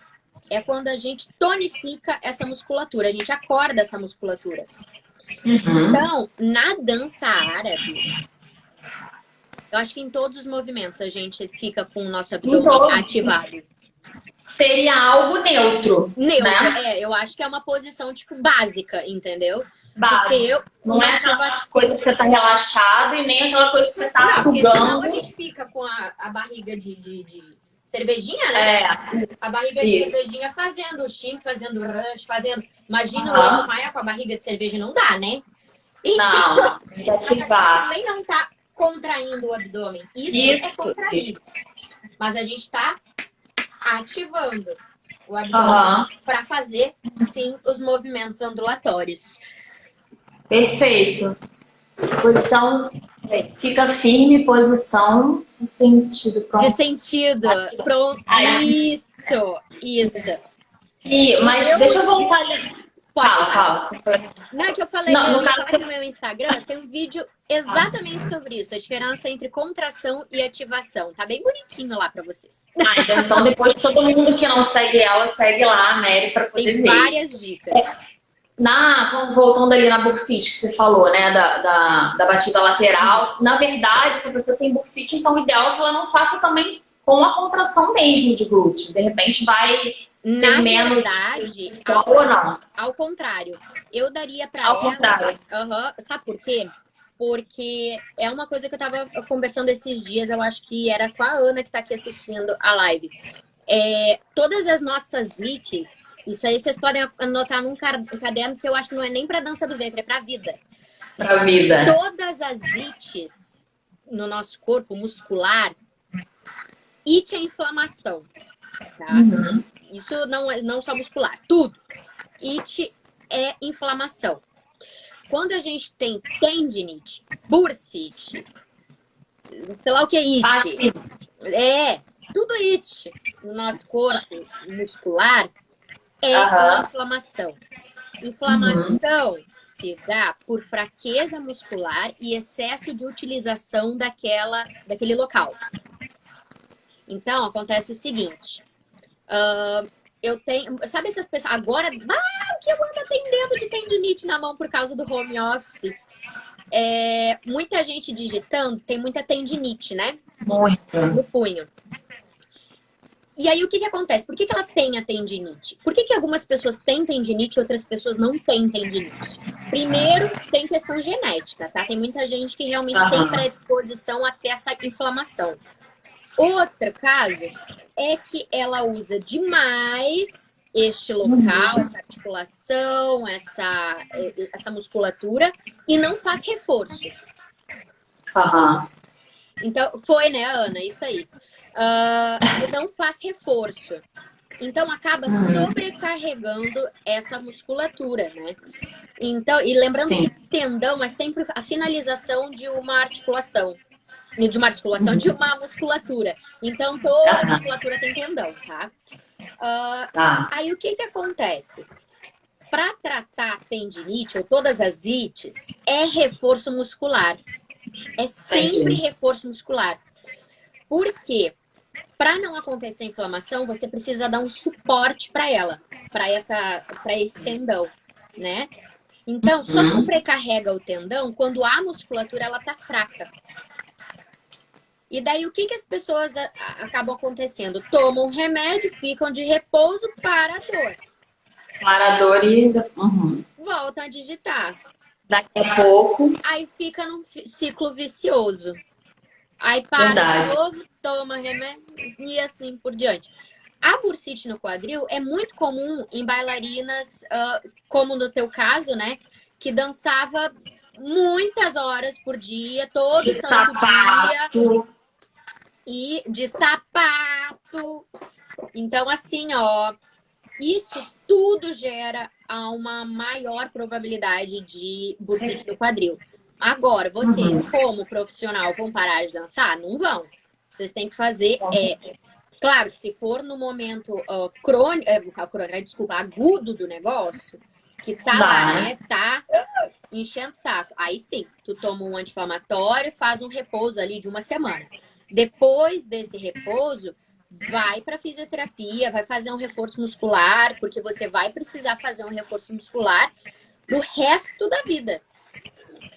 é quando a gente tonifica essa musculatura, a gente acorda essa musculatura. Uhum. Então, na dança árabe, eu acho que em todos os movimentos a gente fica com o nosso abdômen Então, ativado. seria algo neutro, Neutro, né? eu acho que é uma posição, tipo, básica, entendeu? Tu Básico. ter Não uma é aquela ativação. coisa que você tá relaxado e nem aquela coisa que você tá Não, porque senão a sugando. gente fica com a barriga de cervejinha, né? É, A barriga de isso. cervejinha fazendo o chim, fazendo o rush, fazendo. Imagina o 8 Aham. maia com a barriga de cerveja, não dá, né? Então, Não, tem que a gente ativar. também não tá contraindo o abdômen. Isso é Isso, contrair. isso. Mas a gente tá ativando o abdômen Aham. para fazer, sim, os movimentos ondulatórios. Perfeito. Posição. Fica firme, posição, se sentido. De Pronto. sentido. Ativa. Pronto. Aí, Isso. mas Eu deixa eu voltar ali. Pode Fala, falar. fala. Não, é que eu falei, Não, eu no ia caso falar que no você. meu Instagram tem um vídeo exatamente sobre isso, a diferença entre contração e ativação. Tá bem bonitinho lá pra vocês. Então depois todo mundo que não segue ela, segue lá a Mary para poder Tem ver. várias dicas. Voltando ali na bursite que você falou, né, da batida lateral, na verdade, se a pessoa tem bursite, então o ideal é que ela não faça também com a contração mesmo de glúteo. De repente vai ser Na menos verdade, ou não? ao contrário, eu daria para Ao ela. contrário. Sabe por quê? Porque é uma coisa que eu tava conversando esses dias, eu acho que era com a Ana que tá aqui assistindo a live. Todas as nossas ites, isso aí vocês podem anotar num caderno que eu acho que não é nem pra dança do ventre, é pra vida. Pra vida. Todas as ites no nosso corpo muscular, it é inflamação, tá? Uhum. Isso não só muscular, tudo. It é inflamação. Quando a gente tem tendinite, bursite, sei lá o que é it, tudo it no nosso corpo muscular é uma inflamação. Inflamação se dá por fraqueza muscular e excesso de utilização daquele local. Então, acontece o seguinte. Eu tenho... Sabe essas pessoas... Agora, que eu ando atendendo de tendinite na mão por causa do home office. Muita gente digitando, tem muita tendinite, né? Muito. No punho. E aí, o que acontece? Por que ela tem a tendinite? Por que algumas pessoas têm tendinite e outras pessoas não têm tendinite? Primeiro, tem questão genética, tá? Tem muita gente que realmente tem predisposição a ter essa inflamação. Outro caso é que ela usa demais este local, essa articulação, essa musculatura e não faz reforço. Então, foi, né, Ana? Isso aí. E não faz reforço. Então, acaba sobrecarregando essa musculatura, né? Então, e lembrando que tendão é sempre a finalização de uma articulação. De uma articulação, de uma musculatura. Então, toda musculatura tem tendão, tá? Aí, o que acontece? Para tratar tendinite, ou todas as ites, é reforço muscular. É sempre reforço muscular. Por quê? Para não acontecer inflamação, você precisa dar um suporte para ela, para esse tendão, né? Então, só sobrecarrega o tendão quando a musculatura ela tá fraca. E daí, o que as pessoas acabam acontecendo? Tomam remédio, ficam de repouso para a dor. Para a dor e... Voltam a digitar. Daqui a pouco... Aí fica num ciclo vicioso. Aí para de novo, toma remédio e assim por diante. A bursite no quadril é muito comum em bailarinas, como no teu caso, né? Que dançava muitas horas por dia, todo santo dia. E de sapato. Então, assim, isso tudo gera uma maior probabilidade de bursite no quadril. Agora, vocês, como profissional, vão parar de dançar? Não vão. Vocês têm que fazer... Claro que se for no momento agudo do negócio, que tá lá, né? Tá enchendo o saco. Aí sim, tu toma um anti-inflamatório, faz um repouso ali de 1 semana. Depois desse repouso, vai para fisioterapia, vai fazer um reforço muscular, porque você vai precisar fazer um reforço muscular pro resto da vida.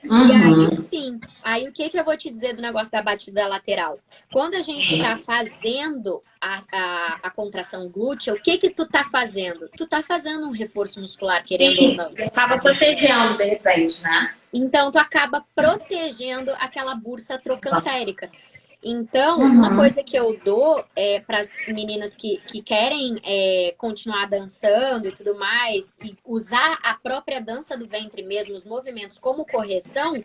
E aí sim, aí o que eu vou te dizer do negócio da batida lateral? Quando a gente tá fazendo a contração glútea, o que tu tá fazendo? Tu tá fazendo um reforço muscular, querendo ou não. Acaba protegendo, de repente, né? Então, tu acaba protegendo aquela bursa trocantérica. Então, uma coisa que eu dou para as meninas que querem continuar dançando e tudo mais, e usar a própria dança do ventre mesmo, os movimentos como correção,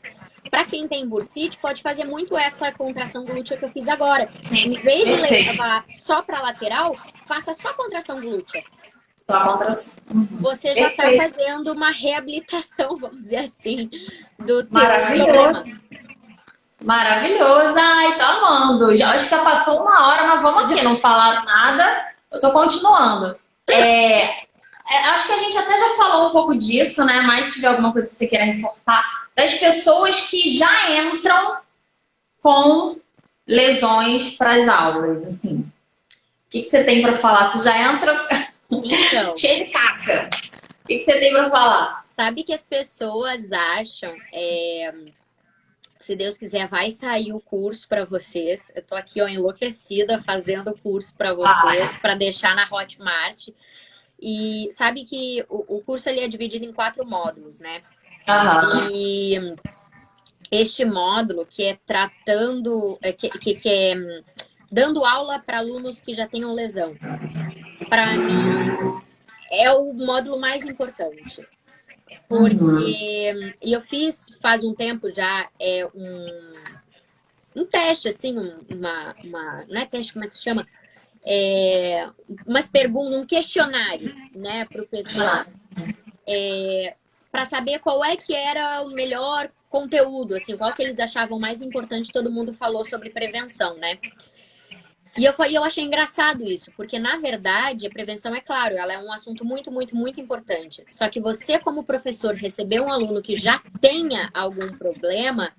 para quem tem bursite, pode fazer muito essa contração glútea que eu fiz agora. Em vez de levar só para lateral, faça só a contração glútea. Só a contração. Você já está fazendo uma reabilitação, vamos dizer assim, do teu problema. Maravilhoso. Ai, tô amando. Já acho que já passou 1 hora, mas vamos aqui. Não falaram nada. Eu tô continuando. Acho que a gente até já falou um pouco disso, né? Mas se tiver alguma coisa que você queira reforçar, das pessoas que já entram com lesões para as aulas, assim. O que você tem para falar? Você já entra cheio de caca. O que você tem para falar? Sabe que as pessoas acham... Se Deus quiser, vai sair o curso para vocês. Eu tô aqui, ó, enlouquecida fazendo o curso para vocês, para deixar na Hotmart. E sabe que o curso ele é dividido em 4 módulos, né? Aham. E este módulo que é tratando, que é dando aula para alunos que já tenham lesão, para mim é o módulo mais importante. Porque eu fiz faz um tempo já um teste, assim, não é teste, como é que se chama? Umas perguntas, um questionário, né, para o pessoal, para saber qual é que era o melhor conteúdo, assim, qual que eles achavam mais importante. Todo mundo falou sobre prevenção, né? E eu achei engraçado isso, porque na verdade a prevenção, é claro, ela é um assunto muito, muito, muito importante. Só que você, como professor, receber um aluno que já tenha algum problema,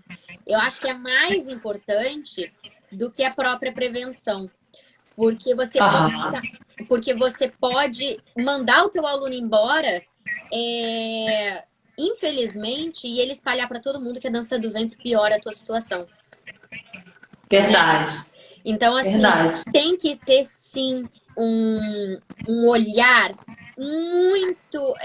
eu acho que é mais importante do que a própria prevenção. Porque você pode mandar o teu aluno embora, infelizmente, e ele espalhar para todo mundo que a dança do ventre piora a tua situação. Verdade. Então, assim, Verdade. tem que ter, sim, um olhar muito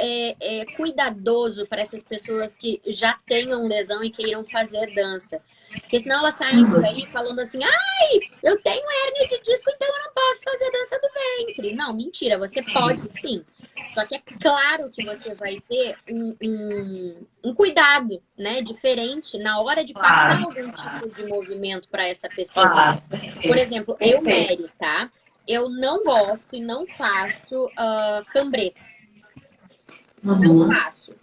cuidadoso para essas pessoas que já tenham lesão e queiram fazer dança. Porque senão elas saem por aí falando assim, ai, eu tenho hérnia de disco, então eu não posso fazer dança do ventre. Não, mentira, você pode sim. Só que é claro que você vai ter um cuidado, né, diferente na hora de passar algum tipo de movimento para essa pessoa. Por exemplo, eu, Mary, tá? Eu não gosto e não faço cambrê. Não faço.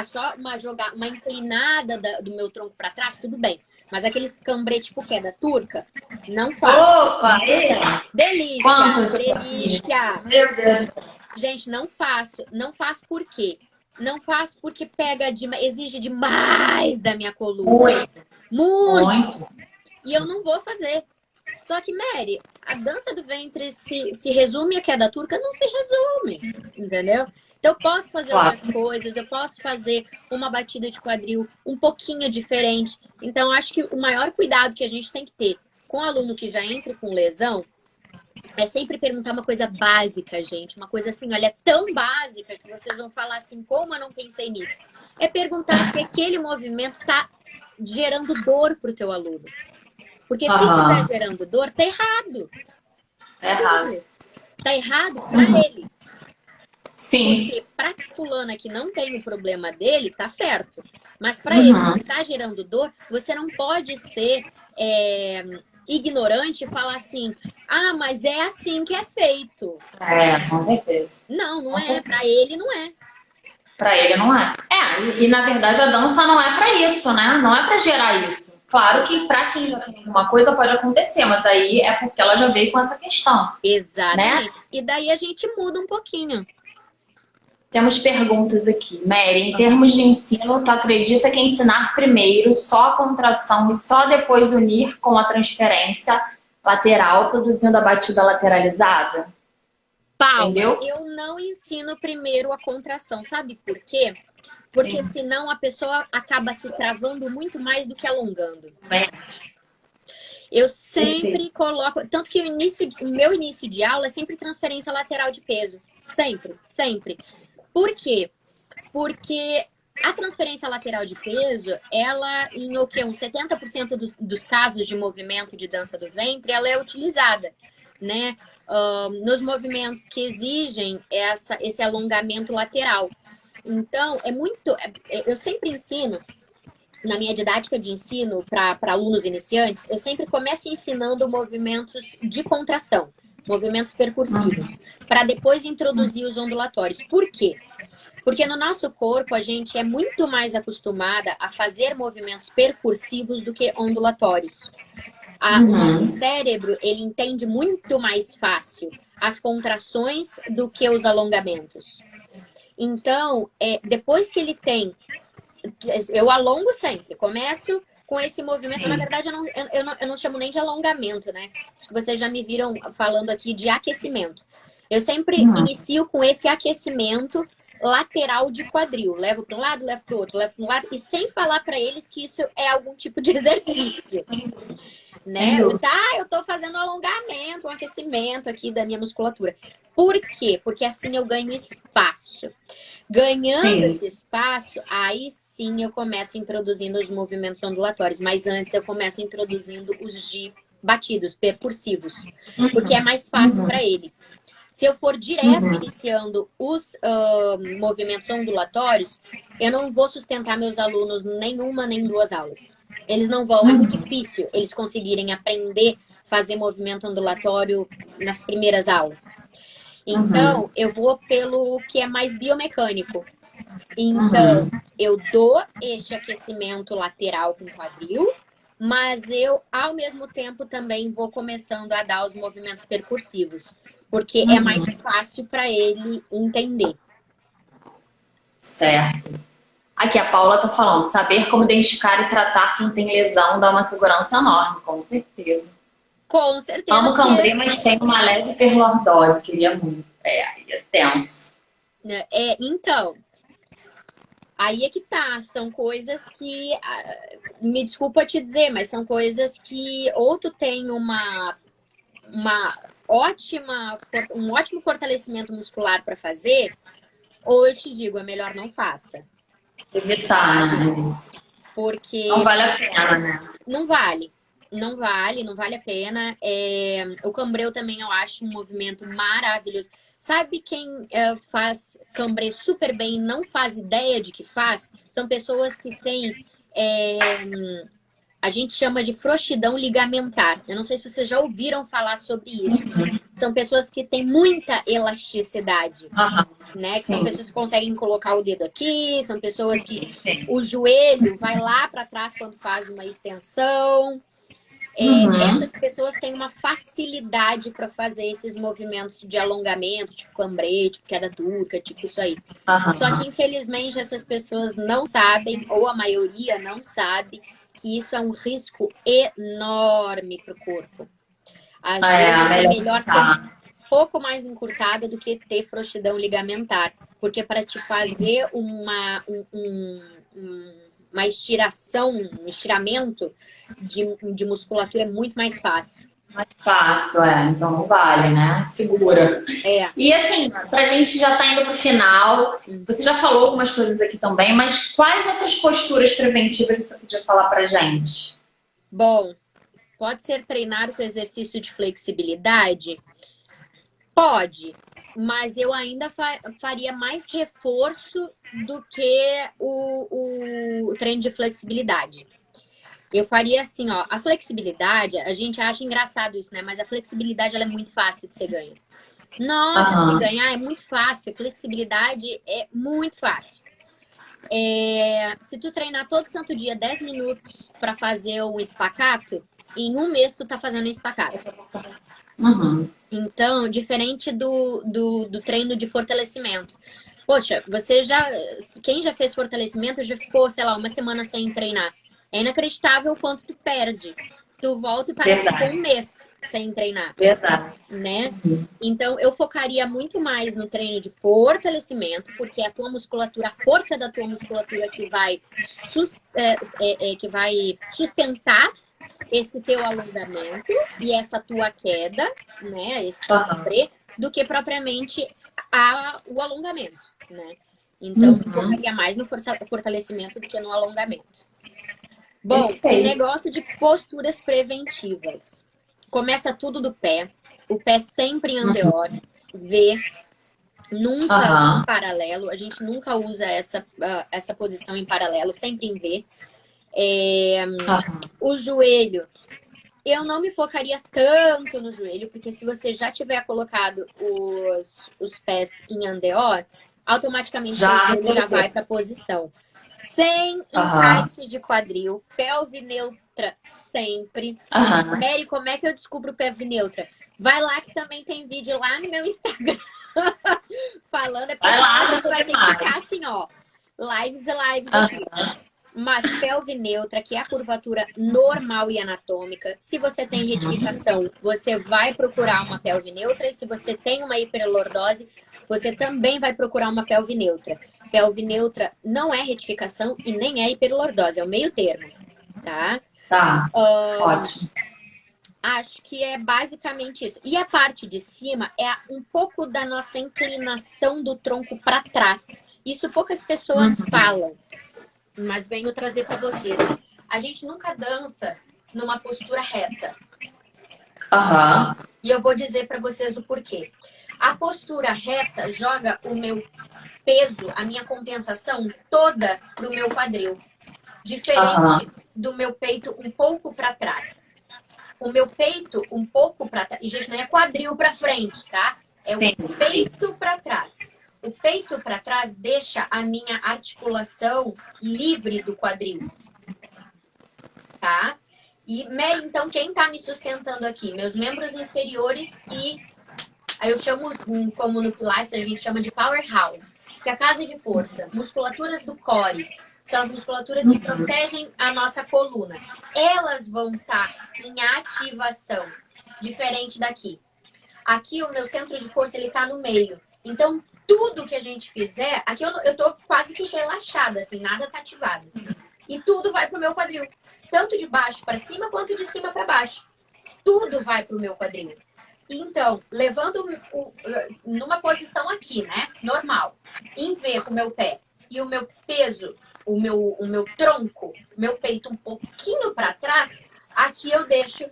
Só uma inclinada do meu tronco para trás, tudo bem. Mas aqueles cambrê tipo queda turca, não faço. Opa, delícia, quanto delícia. Meu Deus. Gente, não faço. Não faço por quê? Não faço porque exige demais da minha coluna. Muito. E eu não vou fazer. Só que, Mary, a dança do ventre se resume a queda turca? Não se resume, entendeu? Então, eu posso fazer outras coisas, eu posso fazer uma batida de quadril um pouquinho diferente. Então, acho que o maior cuidado que a gente tem que ter com o aluno que já entra com lesão é sempre perguntar uma coisa básica, gente. Uma coisa assim, olha, tão básica que vocês vão falar assim, como eu não pensei nisso? É perguntar se aquele movimento está gerando dor para o teu aluno. Porque se estiver gerando dor, tá errado. Tá errado para ele. Sim. Porque pra fulana que não tem o problema dele, tá certo. Mas para ele, se tá gerando dor, você não pode ser ignorante e falar assim, mas é assim que é feito. Com certeza. Não é. Para ele, não é. Para ele, não é. E na verdade a dança não é para isso, né? Não é para gerar isso. Claro que para quem já tem alguma coisa pode acontecer, mas aí é porque ela já veio com essa questão. Exatamente. Né? E daí a gente muda um pouquinho. Temos perguntas aqui. Mary, em termos de ensino, tu acredita que ensinar primeiro só a contração e só depois unir com a transferência lateral, produzindo a batida lateralizada? Paula, entendeu? Eu não ensino primeiro a contração. Sabe por quê? Porque senão a pessoa acaba se travando muito mais do que alongando. Eu sempre coloco... Tanto que o meu início de aula é sempre transferência lateral de peso. Sempre, sempre. Por quê? Porque a transferência lateral de peso, ela, em uns 70% dos casos de movimento de dança do ventre, ela é utilizada, né? Nos movimentos que exigem esse alongamento lateral. Então, eu sempre ensino, na minha didática de ensino para alunos iniciantes, eu sempre começo ensinando movimentos de contração, movimentos percursivos, para depois introduzir os ondulatórios. Por quê? Porque no nosso corpo a gente é muito mais acostumada a fazer movimentos percursivos do que ondulatórios. O nosso cérebro, ele entende muito mais fácil as contrações do que os alongamentos. Então, depois que ele tem... Eu alongo sempre. Começo com esse movimento. Na verdade, eu não chamo nem de alongamento, né? Acho que vocês já me viram falando aqui de aquecimento. Eu sempre inicio com esse aquecimento lateral de quadril. Levo para um lado, levo para o outro, levo para um lado, e sem falar para eles que isso é algum tipo de exercício. Né? Eu tô fazendo um alongamento, um aquecimento aqui da minha musculatura. Por quê? Porque assim eu ganho espaço. Ganhando esse espaço, aí sim eu começo introduzindo os movimentos ondulatórios. Mas antes eu começo introduzindo os de batidos, percursivos. Porque é mais fácil para ele. Se eu for direto iniciando os movimentos ondulatórios, eu não vou sustentar meus alunos nenhuma nem duas aulas. Eles não vão, é muito difícil eles conseguirem aprender a fazer movimento ondulatório nas primeiras aulas. Então, eu vou pelo que é mais biomecânico. Então, eu dou este aquecimento lateral com o quadril, mas eu, ao mesmo tempo, também vou começando a dar os movimentos percursivos. Porque é mais fácil para ele entender. Certo. Aqui a Paula tá falando, saber como identificar e tratar quem tem lesão dá uma segurança enorme, com certeza. Com certeza. Amo cambrê, mas tem uma leve hiperlordose, queria muito. Aí é tenso. Então, aí é que tá. São coisas que, me desculpa te dizer, mas são coisas que ou tu tem um ótimo fortalecimento muscular para fazer, ou eu te digo, é melhor não faça. Evitar, né? Porque não vale a pena, né? Não vale a pena. O cambreu também eu acho um movimento maravilhoso. Sabe quem faz cambrê super bem e não faz ideia de que faz? São pessoas que têm... a gente chama de frouxidão ligamentar. Eu não sei se vocês já ouviram falar sobre isso. São pessoas que têm muita elasticidade. Né? Que são pessoas que conseguem colocar o dedo aqui. São pessoas que o joelho vai lá para trás quando faz uma extensão. Essas pessoas têm uma facilidade para fazer esses movimentos de alongamento, tipo cambrê, tipo queda turca, tipo isso aí. Só que, infelizmente, essas pessoas não sabem, ou a maioria não sabe, que isso é um risco enorme para o corpo. Às vezes é melhor ser um pouco mais encurtada do que ter frouxidão ligamentar. Porque para te fazer uma estiração, um estiramento de musculatura é muito mais fácil. Mais fácil, então não vale, né? Segura. E assim, pra gente já tá indo pro final, você já falou algumas coisas aqui também, mas quais outras posturas preventivas você podia falar pra gente? Bom, pode ser treinado com exercício de flexibilidade? Pode, mas eu ainda faria mais reforço do que o treino de flexibilidade. Eu faria assim, ó, a flexibilidade, a gente acha engraçado isso, né? Mas a flexibilidade, ela é muito fácil de ser ganha. Nossa, de se ganhar é muito fácil. A flexibilidade é muito fácil. Se tu treinar todo santo dia 10 minutos para fazer um espacato, em um mês tu tá fazendo um espacato. Então, diferente do treino de fortalecimento. Poxa, quem já fez fortalecimento já ficou, sei lá, uma semana sem treinar. É inacreditável o quanto tu perde. Tu volta e parece que ficou um mês sem treinar. Né? Então, eu focaria muito mais no treino de fortalecimento, porque a tua musculatura, a força da tua musculatura que vai sustentar esse teu alongamento e essa tua queda, né? Esse cambrê, do que propriamente o alongamento, né? Então, eu focaria mais no fortalecimento do que no alongamento. Bom, o negócio de posturas preventivas. Começa tudo do pé. O pé sempre em andeor. V. Nunca em paralelo. A gente nunca usa essa posição em paralelo. Sempre em V. O joelho. Eu não me focaria tanto no joelho, porque se você já tiver colocado os pés em andeor, automaticamente o joelho já vai para a posição. Sem encaixe de quadril, pelve neutra sempre. Mary, como é que eu descubro pelve neutra? Vai lá que também tem vídeo lá no meu Instagram falando. A gente vai ter que ficar assim, ó. Lives e lives aqui. Mas pelve neutra, que é a curvatura normal e anatômica. Se você tem retificação, você vai procurar uma pelve neutra. E se você tem uma hiperlordose, você também vai procurar uma pelve neutra. Pelve neutra não é retificação e nem é hiperlordose, é o meio termo, tá? Tá, ótimo. Acho que é basicamente isso. E a parte de cima é um pouco da nossa inclinação do tronco para trás. Isso poucas pessoas falam, mas venho trazer para vocês. A gente nunca dança numa postura reta. Aham. E eu vou dizer para vocês o porquê. A postura reta joga o meu peso, a minha compensação toda pro meu quadril. Diferente do meu peito um pouco para trás. O meu peito um pouco para trás. E, gente, não é quadril para frente, tá? É o peito para trás. O peito para trás deixa a minha articulação livre do quadril. Tá? E, Mary, então, quem tá me sustentando aqui? Meus membros inferiores e... Aí eu chamo, como no Pilates, a gente chama de powerhouse. Que é a casa de força. Musculaturas do core. São as musculaturas que protegem a nossa coluna. Elas vão estar em ativação, diferente daqui. Aqui o meu centro de força ele tá no meio. Então, tudo que a gente fizer... Aqui eu tô quase que relaxada, assim, nada tá ativado. E tudo vai pro meu quadril. Tanto de baixo para cima, quanto de cima para baixo. Tudo vai pro meu quadril. Então, levando numa posição aqui, né? Normal. Em V com o meu pé. E o meu peso, o meu tronco, meu peito um pouquinho para trás, aqui eu deixo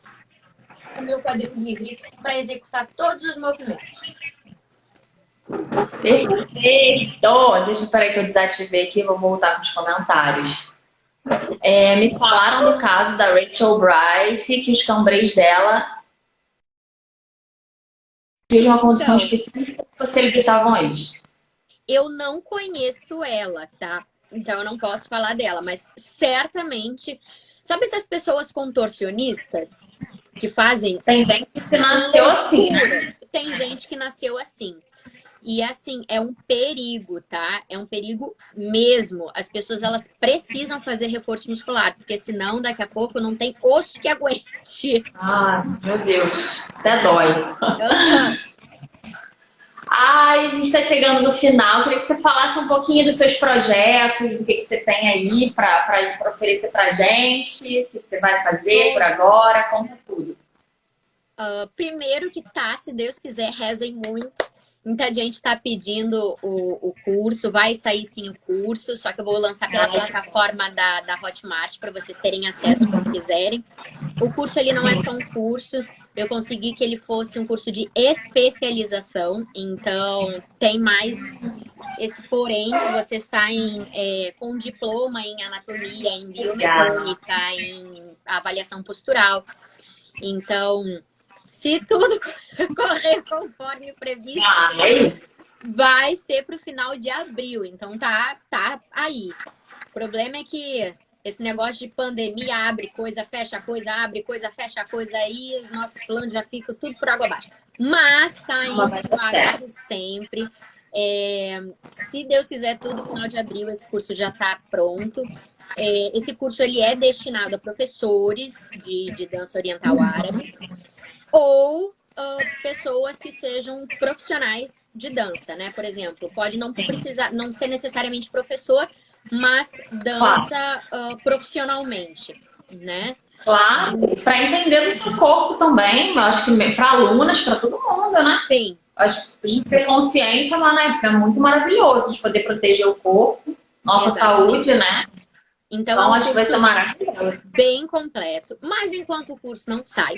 o meu quadril livre para executar todos os movimentos. Perfeito! Peraí que eu desativei aqui, vou voltar com os comentários. Me falaram do caso da Rachel Bryce, que os cambrês dela de uma condição específica que facilitavam eles. Eu não conheço ela, tá? Então eu não posso falar dela, mas certamente... Sabe essas pessoas contorcionistas que fazem... Tem gente que nasceu assim, né? Tem gente que nasceu assim. E assim, é um perigo, tá? É um perigo mesmo. As pessoas, elas precisam fazer reforço muscular, porque senão daqui a pouco não tem osso que aguente. Ah, meu Deus, até dói. Ai, a gente está chegando no final. Queria que você falasse um pouquinho dos seus projetos, do que você tem aí para oferecer para a gente, o que você vai fazer por agora, conta tudo. Primeiro que tá, se Deus quiser, rezem muito. Muita gente está pedindo o curso, vai sair sim o curso, só que eu vou lançar pela plataforma da Hotmart para vocês terem acesso quando quiserem. O curso ele não é só um curso, eu consegui que ele fosse um curso de especialização, então tem mais esse porém, vocês saem com diploma em anatomia, em biomecânica, em avaliação postural. Então, se tudo correr conforme previsto, vai ser para o final de abril. Então, tá aí. O problema é que esse negócio de pandemia abre coisa, fecha coisa, abre coisa, fecha coisa, aí os nossos planos já ficam tudo por água abaixo. Mas tá indo devagar sempre. Se Deus quiser, tudo final de abril esse curso já está pronto. Esse curso ele é destinado a professores de dança oriental árabe ou pessoas que sejam profissionais de dança, né? Por exemplo, pode não precisar, não ser necessariamente professor, mas dança profissionalmente, né? Claro, para entender do seu corpo também, eu acho que para alunas, para todo mundo, né? Sim. Acho que a gente ter consciência lá na época é muito maravilhoso de poder proteger o corpo, nossa saúde, né? Então acho que vai ser maravilhoso. Bem completo. Mas enquanto o curso não sai,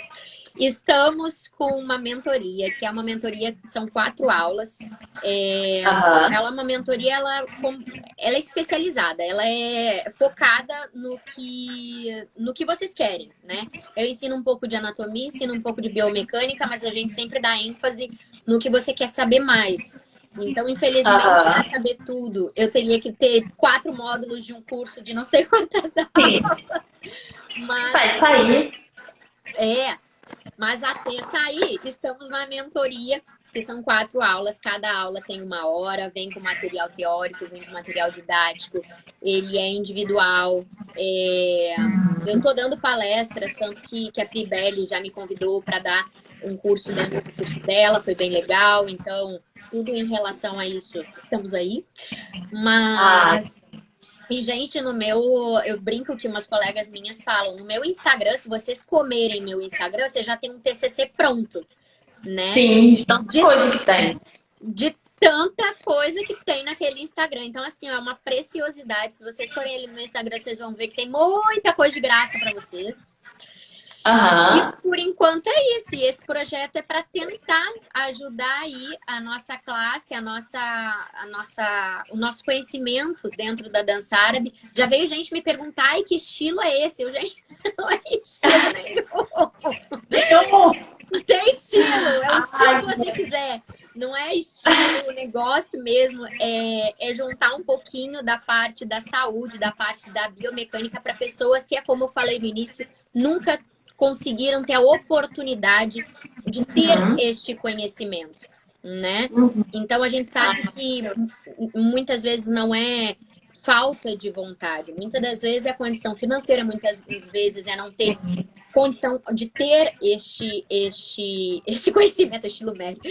estamos com uma mentoria, que é uma mentoria que são 4 aulas. Ela é uma mentoria, ela é especializada, ela é focada no que vocês querem, né? Eu ensino um pouco de anatomia, ensino um pouco de biomecânica, mas a gente sempre dá ênfase no que você quer saber mais. Então, infelizmente, para saber tudo, eu teria que ter 4 módulos de um curso de não sei quantas aulas. Mas, vai sair. Mas até sair, estamos na mentoria, que são 4 aulas. Cada aula tem 1 hora, vem com material teórico, vem com material didático. Ele é individual. Eu estou dando palestras, tanto que a Pribele já me convidou para dar um curso dentro do curso dela, foi bem legal. Então, tudo em relação a isso, estamos aí. Ah, Mas, e gente, eu brinco que umas colegas minhas falam, no meu Instagram, se vocês comerem meu Instagram, você já tem um TCC pronto, né? sim, de tanta De, coisa que tem. de tanta coisa que tem naquele Instagram. Então, assim, é uma preciosidade. Se vocês forem ali no meu Instagram, vocês vão ver que tem muita coisa de graça para vocês. E Aham. por enquanto é isso. E esse projeto é para tentar ajudar aí a nossa classe, o nosso conhecimento dentro da dança árabe. Já veio gente me perguntar, ai, que estilo é esse? Eu, gente, não é estilo nenhum. Não tem estilo, é o estilo que você quiser. Não é estilo, o negócio mesmo é juntar um pouquinho da parte da saúde, da parte da biomecânica para pessoas que, é como eu falei no início, nunca conseguiram ter a oportunidade de ter este conhecimento, né? Então a gente sabe que muitas vezes não é falta de vontade, muitas das vezes é condição financeira, muitas das vezes é não ter condição de ter esse conhecimento, estilo médio,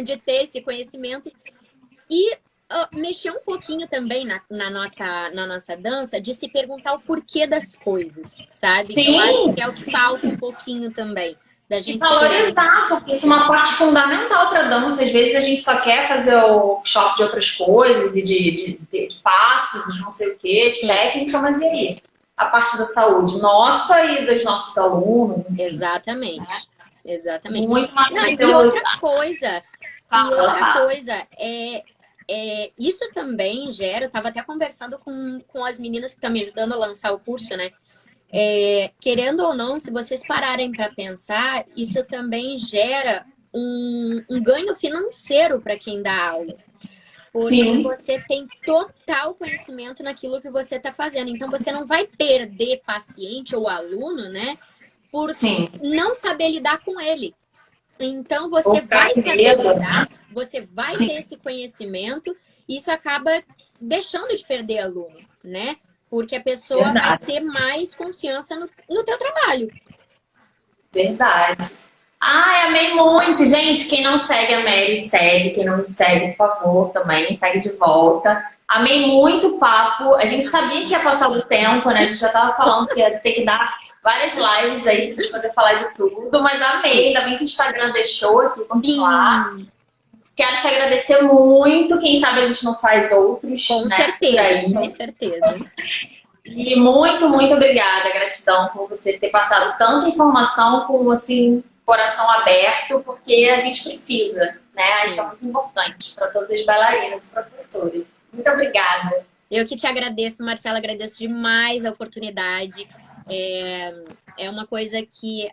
de ter esse conhecimento e mexer um pouquinho também na nossa dança, de se perguntar o porquê das coisas, sabe? Sim, Eu acho que é o que sim. falta um pouquinho também, da E gente se perguntar. valorizar, porque isso é uma parte fundamental para a dança. Às vezes a gente só quer fazer o workshop de outras coisas e de passos, de não sei o quê, de técnica, mas e aí? A parte da saúde nossa e dos nossos alunos, enfim. Exatamente. Exatamente. Muito mais Não, Fala. isso também gera, eu estava até conversando com as meninas que estão me ajudando a lançar o curso, né? Querendo ou não, se vocês pararem para pensar, isso também gera um ganho financeiro para quem dá aula. Porque Sim, você tem total conhecimento naquilo que você está fazendo. Então, você não vai perder paciente ou aluno, né? Por sim. não saber lidar com ele. Então, Ou você vai saber medo, lidar, você vai Sim, ter esse conhecimento, e isso acaba deixando de perder aluno, né? Porque a pessoa vai verdade. ter mais confiança no teu trabalho. Verdade. Ai, amei muito. Gente, quem não segue a Mary, segue. Quem não me segue, por favor, também segue de volta. Amei muito o papo. A gente sabia que ia passar do tempo, né? A gente já tava falando que ia ter que dar várias lives aí pra gente poder falar de tudo, mas amei. Ainda bem que o Instagram deixou aqui continuar. Quero te agradecer muito. Quem sabe a gente não faz outros, Com né? Por certeza, aí. com certeza. E muito, muito obrigada, gratidão por você ter passado tanta informação com, assim, coração aberto, porque a gente precisa, né? Isso é muito importante para todos os bailarinos e professores. Muito obrigada. Eu que te agradeço, Marcela, agradeço demais a oportunidade. É uma coisa que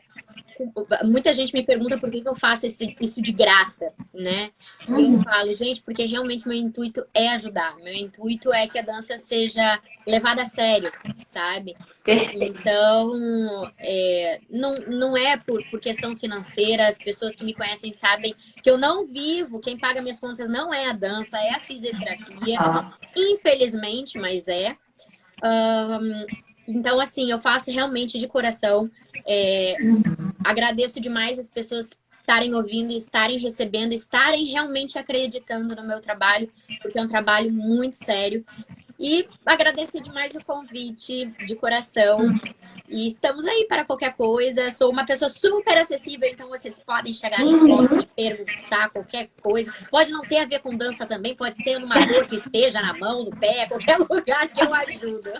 muita gente me pergunta por que eu faço isso de graça, né? E eu falo, gente, porque realmente meu intuito é ajudar. Meu intuito é que a dança seja levada a sério, sabe? Então, não é por questão financeira. As pessoas que me conhecem sabem que eu não vivo, quem paga minhas contas não é a dança, é a fisioterapia. Infelizmente, mas é. Então, assim, eu faço realmente de coração. Agradeço demais as pessoas estarem ouvindo, estarem recebendo, estarem realmente acreditando no meu trabalho, porque é um trabalho muito sério. E agradecer demais o convite, de coração. E estamos aí para qualquer coisa. Sou uma pessoa super acessível, então vocês podem chegar em inbox e perguntar qualquer coisa. Pode não ter a ver com dança também, pode ser numa dor que esteja na mão, no pé, qualquer lugar que eu ajudo.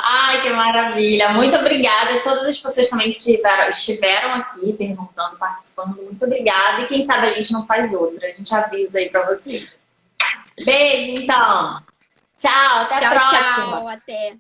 Ai, que maravilha. Muito obrigada. E todas as pessoas também que estiveram aqui perguntando, participando. Muito obrigada. E quem sabe a gente não faz outra. A gente avisa aí para vocês. Beijo, então. Tchau, até a próxima. Tchau, até.